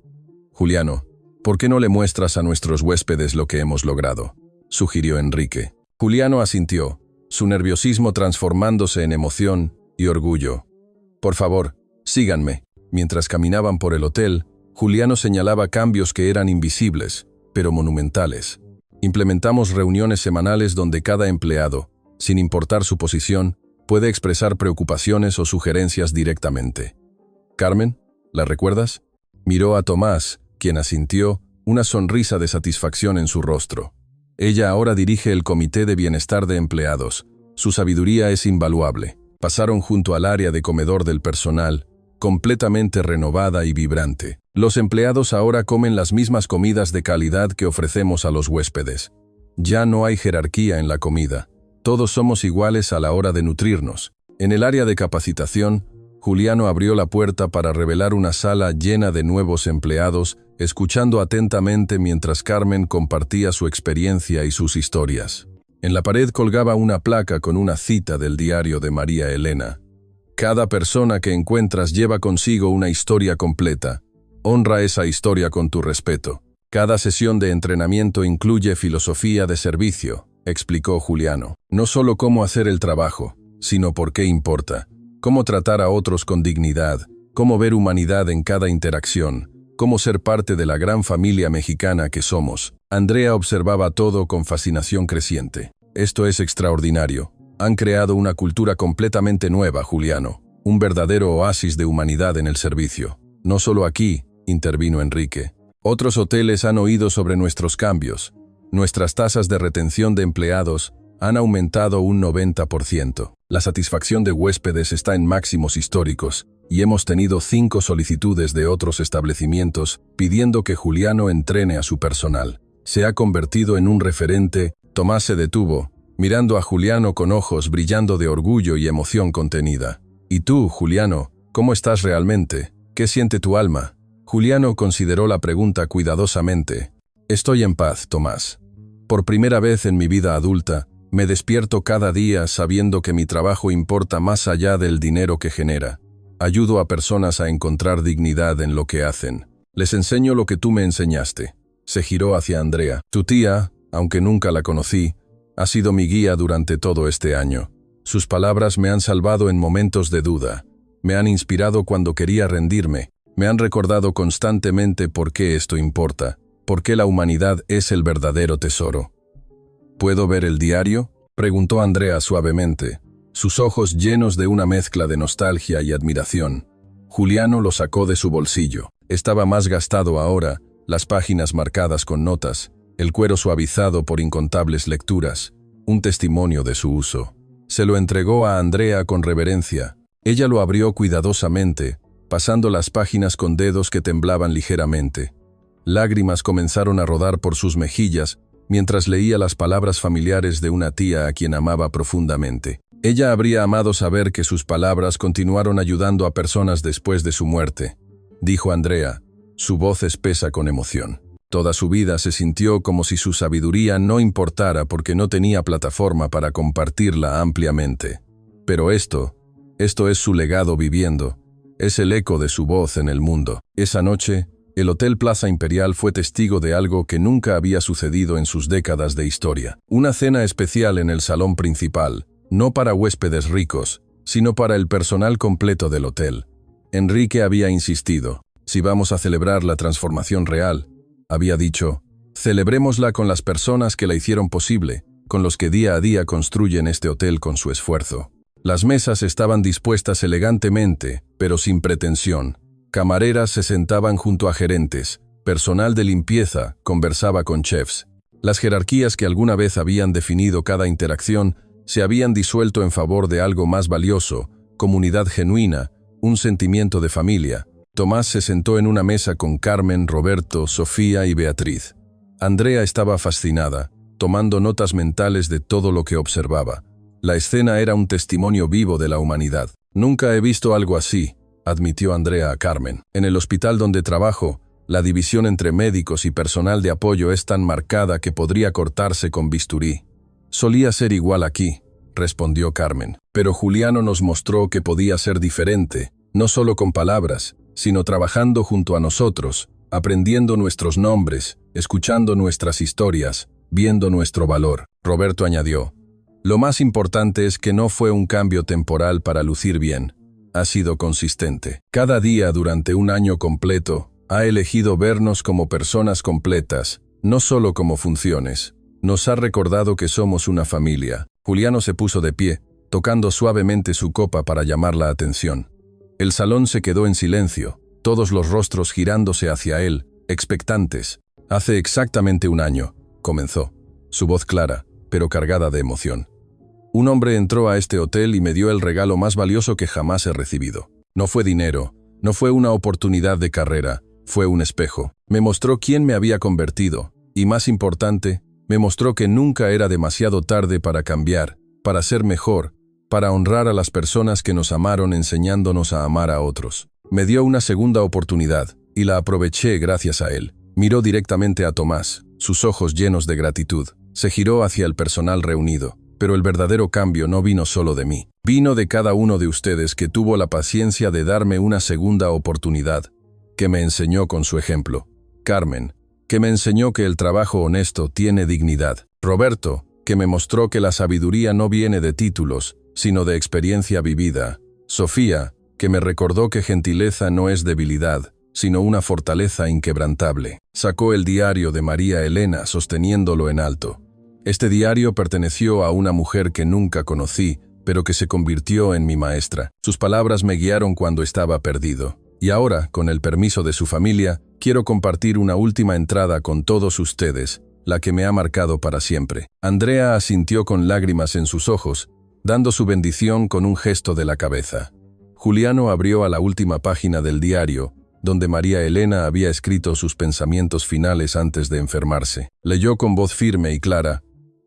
Juliano, ¿por qué no le muestras a nuestros huéspedes lo que hemos logrado?, sugirió Enrique. Juliano asintió, su nerviosismo transformándose en emoción y orgullo. Por favor, síganme. Mientras caminaban por el hotel, Juliano señalaba cambios que eran invisibles, pero monumentales. Implementamos reuniones semanales donde cada empleado, sin importar su posición, puede expresar preocupaciones o sugerencias directamente. Carmen, ¿la recuerdas? Miró a Tomás, quien asintió, una sonrisa de satisfacción en su rostro. Ella ahora dirige el Comité de Bienestar de Empleados. Su sabiduría es invaluable. Pasaron junto al área de comedor del personal, completamente renovada y vibrante. Los empleados ahora comen las mismas comidas de calidad que ofrecemos a los huéspedes. Ya no hay jerarquía en la comida. Todos somos iguales a la hora de nutrirnos. En el área de capacitación, Juliano abrió la puerta para revelar una sala llena de nuevos empleados, escuchando atentamente mientras Carmen compartía su experiencia y sus historias. En la pared colgaba una placa con una cita del diario de María Elena. Cada persona que encuentras lleva consigo una historia completa. Honra esa historia con tu respeto. Cada sesión de entrenamiento incluye filosofía de servicio, explicó Juliano. No solo cómo hacer el trabajo, sino por qué importa. Cómo tratar a otros con dignidad, cómo ver humanidad en cada interacción, cómo ser parte de la gran familia mexicana que somos. Andrea observaba todo con fascinación creciente. Esto es extraordinario. Han creado una cultura completamente nueva, Juliano. Un verdadero oasis de humanidad en el servicio. No solo aquí, intervino Enrique. Otros hoteles han oído sobre nuestros cambios. Nuestras tasas de retención de empleados han aumentado un 90%. La satisfacción de huéspedes está en máximos históricos y hemos tenido 5 solicitudes de otros establecimientos pidiendo que Juliano entrene a su personal. Se ha convertido en un referente. Tomás se detuvo, mirando a Juliano con ojos brillando de orgullo y emoción contenida. ¿Y tú, Juliano, cómo estás realmente? ¿Qué siente tu alma? Juliano consideró la pregunta cuidadosamente. Estoy en paz, Tomás. Por primera vez en mi vida adulta, me despierto cada día sabiendo que mi trabajo importa más allá del dinero que genera. Ayudo a personas a encontrar dignidad en lo que hacen. Les enseño lo que tú me enseñaste. Se giró hacia Andrea. Tu tía, aunque nunca la conocí, ha sido mi guía durante todo este año. Sus palabras me han salvado en momentos de duda. Me han inspirado cuando quería rendirme. Me han recordado constantemente por qué esto importa, por qué la humanidad es el verdadero tesoro. ¿Puedo ver el diario?, preguntó Andrea suavemente, sus ojos llenos de una mezcla de nostalgia y admiración. Juliano lo sacó de su bolsillo. Estaba más gastado ahora, las páginas marcadas con notas, el cuero suavizado por incontables lecturas, un testimonio de su uso. Se lo entregó a Andrea con reverencia. Ella lo abrió cuidadosamente, pasando las páginas con dedos que temblaban ligeramente. Lágrimas comenzaron a rodar por sus mejillas mientras leía las palabras familiares de una tía a quien amaba profundamente. Ella habría amado saber que sus palabras continuaron ayudando a personas después de su muerte, dijo Andrea, su voz espesa con emoción. Toda su vida se sintió como si su sabiduría no importara porque no tenía plataforma para compartirla ampliamente. Pero esto es su legado viviendo, es el eco de su voz en el mundo. Esa noche, el Hotel Plaza Imperial fue testigo de algo que nunca había sucedido en sus décadas de historia. Una cena especial en el salón principal, no para huéspedes ricos, sino para el personal completo del hotel. Enrique había insistido, si vamos a celebrar la transformación real, había dicho, celebrémosla con las personas que la hicieron posible, con los que día a día construyen este hotel con su esfuerzo. Las mesas estaban dispuestas elegantemente, pero sin pretensión. Camareras se sentaban junto a gerentes, personal de limpieza conversaba con chefs. Las jerarquías que alguna vez habían definido cada interacción se habían disuelto en favor de algo más valioso, comunidad genuina, un sentimiento de familia. Tomás se sentó en una mesa con Carmen, Roberto, Sofía y Beatriz. Andrea estaba fascinada, tomando notas mentales de todo lo que observaba. La escena era un testimonio vivo de la humanidad. Nunca he visto algo así, admitió Andrea a Carmen. En el hospital donde trabajo, la división entre médicos y personal de apoyo es tan marcada que podría cortarse con bisturí. Solía ser igual aquí, respondió Carmen. Pero Juliano nos mostró que podía ser diferente, no solo con palabras, sino trabajando junto a nosotros, aprendiendo nuestros nombres, escuchando nuestras historias, viendo nuestro valor. Roberto añadió, lo más importante es que no fue un cambio temporal para lucir bien. Ha sido consistente. Cada día durante un año completo, ha elegido vernos como personas completas, no solo como funciones. Nos ha recordado que somos una familia. Juliano se puso de pie, tocando suavemente su copa para llamar la atención. El salón se quedó en silencio, todos los rostros girándose hacia él, expectantes. Hace exactamente un año, comenzó, su voz clara, pero cargada de emoción. Un hombre entró a este hotel y me dio el regalo más valioso que jamás he recibido. No fue dinero, no fue una oportunidad de carrera, fue un espejo. Me mostró quién me había convertido, y más importante, me mostró que nunca era demasiado tarde para cambiar, para ser mejor, para honrar a las personas que nos amaron enseñándonos a amar a otros. Me dio una segunda oportunidad, y la aproveché gracias a él. Miró directamente a Tomás, sus ojos llenos de gratitud. Se giró hacia el personal reunido. Pero el verdadero cambio no vino solo de mí. Vino de cada uno de ustedes que tuvo la paciencia de darme una segunda oportunidad, que me enseñó con su ejemplo. Carmen, que me enseñó que el trabajo honesto tiene dignidad. Roberto, que me mostró que la sabiduría no viene de títulos, sino de experiencia vivida. Sofía, que me recordó que gentileza no es debilidad, sino una fortaleza inquebrantable. Sacó el diario de María Elena sosteniéndolo en alto. Este diario perteneció a una mujer que nunca conocí, pero que se convirtió en mi maestra. Sus palabras me guiaron cuando estaba perdido. Y ahora, con el permiso de su familia, quiero compartir una última entrada con todos ustedes, la que me ha marcado para siempre. Andrea asintió con lágrimas en sus ojos, dando su bendición con un gesto de la cabeza. Juliano abrió a la última página del diario, donde María Elena había escrito sus pensamientos finales antes de enfermarse. Leyó con voz firme y clara,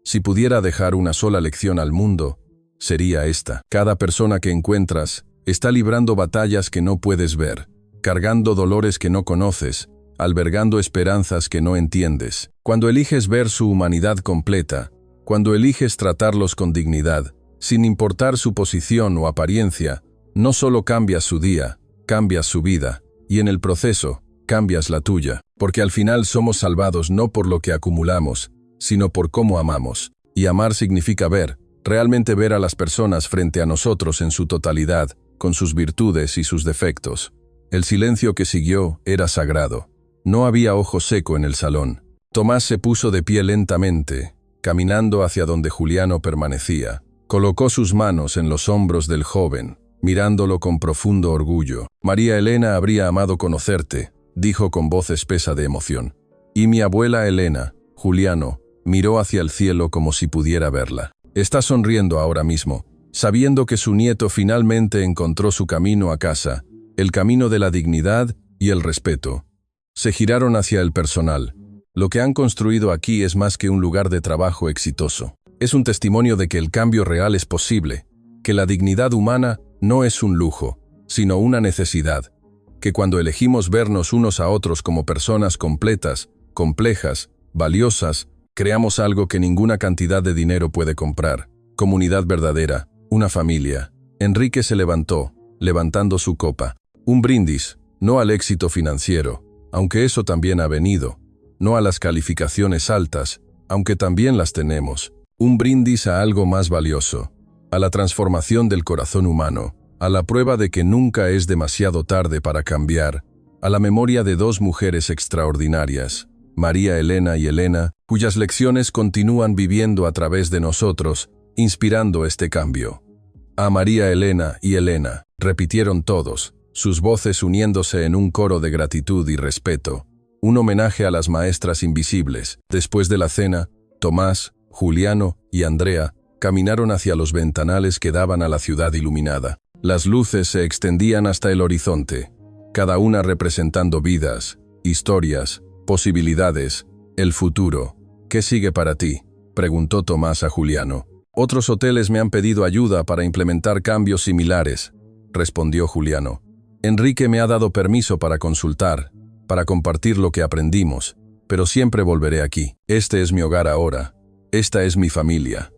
si pudiera dejar una sola lección al mundo, sería esta. Cada persona que encuentras está librando batallas que no puedes ver, cargando dolores que no conoces, albergando esperanzas que no entiendes. Cuando eliges ver su humanidad completa, cuando eliges tratarlos con dignidad, sin importar su posición o apariencia, no solo cambias su día, cambias su vida, y en el proceso, cambias la tuya, porque al final somos salvados no por lo que acumulamos, sino por cómo amamos. Y amar significa ver, realmente ver a las personas frente a nosotros en su totalidad, con sus virtudes y sus defectos. El silencio que siguió era sagrado. No había ojo seco en el salón. Tomás se puso de pie lentamente, caminando hacia donde Juliano permanecía. Colocó sus manos en los hombros del joven, mirándolo con profundo orgullo. María Elena habría amado conocerte, dijo con voz espesa de emoción. Y mi abuela Elena, Juliano, miró hacia el cielo como si pudiera verla. Está sonriendo ahora mismo, sabiendo que su nieto finalmente encontró su camino a casa, el camino de la dignidad y el respeto. Se giraron hacia el personal. Lo que han construido aquí es más que un lugar de trabajo exitoso. Es un testimonio de que el cambio real es posible, que la dignidad humana no es un lujo, sino una necesidad, que cuando elegimos vernos unos a otros como personas completas, complejas, valiosas, creamos algo que ninguna cantidad de dinero puede comprar. Comunidad verdadera, una familia. Enrique se levantó, levantando su copa. Un brindis, no al éxito financiero, aunque eso también ha venido. No a las calificaciones altas, aunque también las tenemos. Un brindis a algo más valioso. A la transformación del corazón humano. A la prueba de que nunca es demasiado tarde para cambiar. A la memoria de dos mujeres extraordinarias, María Elena y Elena, cuyas lecciones continúan viviendo a través de nosotros, inspirando este cambio. A María Elena y Elena, repitieron todos, sus voces uniéndose en un coro de gratitud y respeto. Un homenaje a las maestras invisibles. Después de la cena, Tomás, Juliano y Andrea caminaron hacia los ventanales que daban a la ciudad iluminada. Las luces se extendían hasta el horizonte, cada una representando vidas, historias, posibilidades, el futuro. ¿Qué sigue para ti?, preguntó Tomás a Juliano. Otros hoteles me han pedido ayuda para implementar cambios similares, respondió Juliano. Enrique me ha dado permiso para consultar, para compartir lo que aprendimos, pero siempre volveré aquí. Este es mi hogar ahora. Esta es mi familia.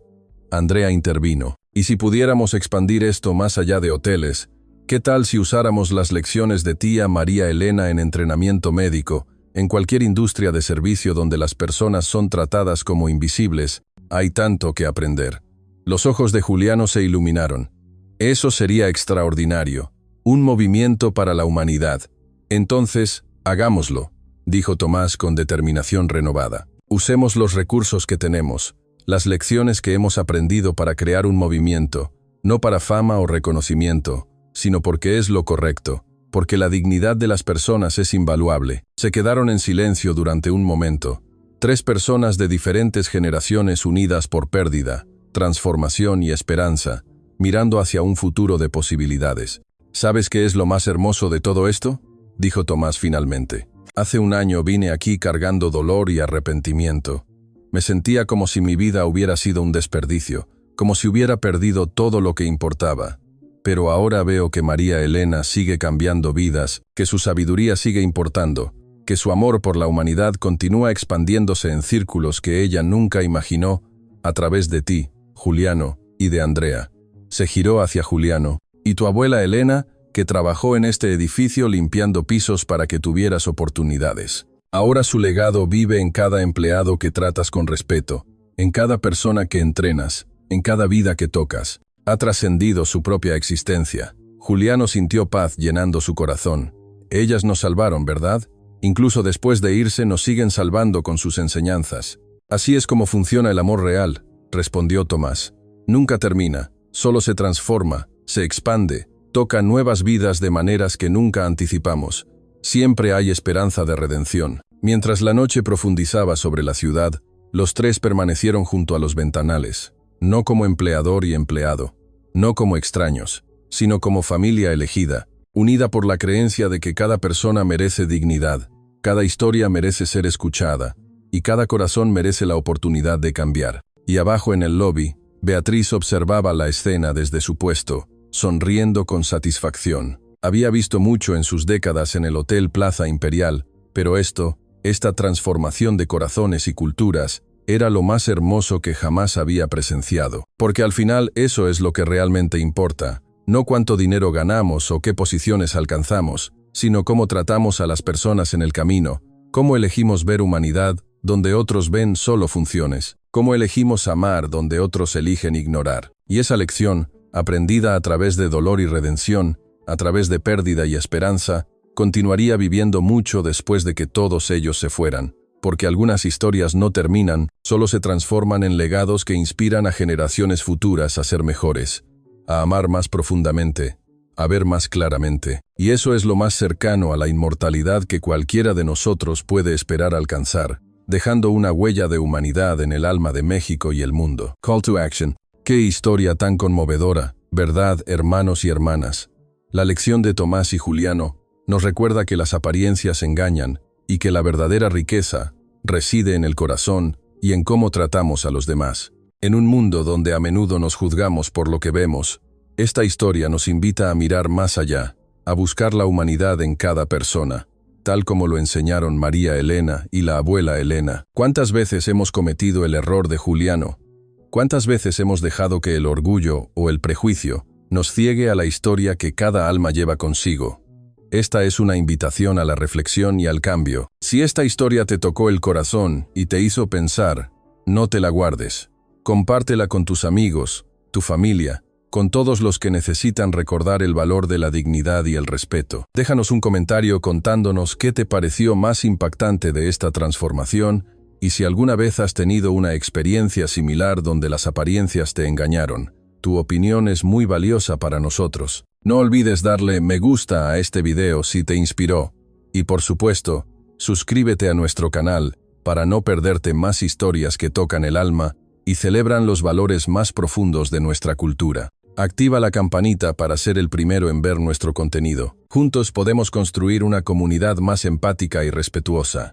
Andrea intervino. Y si pudiéramos expandir esto más allá de hoteles, ¿qué tal si usáramos las lecciones de tía María Elena en entrenamiento médico, en cualquier industria de servicio donde las personas son tratadas como invisibles? Hay tanto que aprender. Los ojos de Juliano se iluminaron. Eso sería extraordinario. Un movimiento para la humanidad. Entonces, hagámoslo, dijo Tomás con determinación renovada. Usemos los recursos que tenemos, las lecciones que hemos aprendido para crear un movimiento, no para fama o reconocimiento, sino porque es lo correcto, porque la dignidad de las personas es invaluable. Se quedaron en silencio durante un momento. 3 personas de diferentes generaciones unidas por pérdida, transformación y esperanza, mirando hacia un futuro de posibilidades. ¿Sabes qué es lo más hermoso de todo esto?, dijo Tomás finalmente. Hace un año vine aquí cargando dolor y arrepentimiento. Me sentía como si mi vida hubiera sido un desperdicio, como si hubiera perdido todo lo que importaba. Pero ahora veo que María Elena sigue cambiando vidas, que su sabiduría sigue importando, que su amor por la humanidad continúa expandiéndose en círculos que ella nunca imaginó, a través de ti, Juliano, y de Andrea. Se giró hacia Juliano. ¿Y tu abuela Elena, que trabajó en este edificio limpiando pisos para que tuvieras oportunidades? Ahora su legado vive en cada empleado que tratas con respeto, en cada persona que entrenas, en cada vida que tocas. Ha trascendido su propia existencia. Juliano sintió paz llenando su corazón. Ellas nos salvaron, ¿verdad? Incluso después de irse nos siguen salvando con sus enseñanzas. Así es como funciona el amor real, respondió Tomás. Nunca termina, solo se transforma, se expande, toca nuevas vidas de maneras que nunca anticipamos. Siempre hay esperanza de redención. Mientras la noche profundizaba sobre la ciudad, los 3 permanecieron junto a los ventanales. No como empleador y empleado, no como extraños, sino como familia elegida, unida por la creencia de que cada persona merece dignidad, cada historia merece ser escuchada, y cada corazón merece la oportunidad de cambiar. Y abajo en el lobby, Beatriz observaba la escena desde su puesto, sonriendo con satisfacción. Había visto mucho en sus décadas en el Hotel Plaza Imperial, pero esta transformación de corazones y culturas, era lo más hermoso que jamás había presenciado. Porque al final eso es lo que realmente importa, no cuánto dinero ganamos o qué posiciones alcanzamos, sino cómo tratamos a las personas en el camino, cómo elegimos ver humanidad donde otros ven solo funciones, cómo elegimos amar donde otros eligen ignorar. Y esa lección, aprendida a través de dolor y redención, a través de pérdida y esperanza, continuaría viviendo mucho después de que todos ellos se fueran. Porque algunas historias no terminan, solo se transforman en legados que inspiran a generaciones futuras a ser mejores, a amar más profundamente, a ver más claramente. Y eso es lo más cercano a la inmortalidad que cualquiera de nosotros puede esperar alcanzar, dejando una huella de humanidad en el alma de México y el mundo. Call to action. ¡Qué historia tan conmovedora! ¿Verdad, hermanos y hermanas? La lección de Tomás y Juliano nos recuerda que las apariencias engañan, y que la verdadera riqueza reside en el corazón y en cómo tratamos a los demás. En un mundo donde a menudo nos juzgamos por lo que vemos, esta historia nos invita a mirar más allá, a buscar la humanidad en cada persona, tal como lo enseñaron María Elena y la abuela Elena. ¿Cuántas veces hemos cometido el error de Juliano? ¿Cuántas veces hemos dejado que el orgullo o el prejuicio nos ciegue a la historia que cada alma lleva consigo? Esta es una invitación a la reflexión y al cambio. Si esta historia te tocó el corazón y te hizo pensar, no te la guardes. Compártela con tus amigos, tu familia, con todos los que necesitan recordar el valor de la dignidad y el respeto. Déjanos un comentario contándonos qué te pareció más impactante de esta transformación y si alguna vez has tenido una experiencia similar donde las apariencias te engañaron. Tu opinión es muy valiosa para nosotros. No olvides darle me gusta a este video si te inspiró. Y por supuesto, suscríbete a nuestro canal para no perderte más historias que tocan el alma y celebran los valores más profundos de nuestra cultura. Activa la campanita para ser el primero en ver nuestro contenido. Juntos podemos construir una comunidad más empática y respetuosa.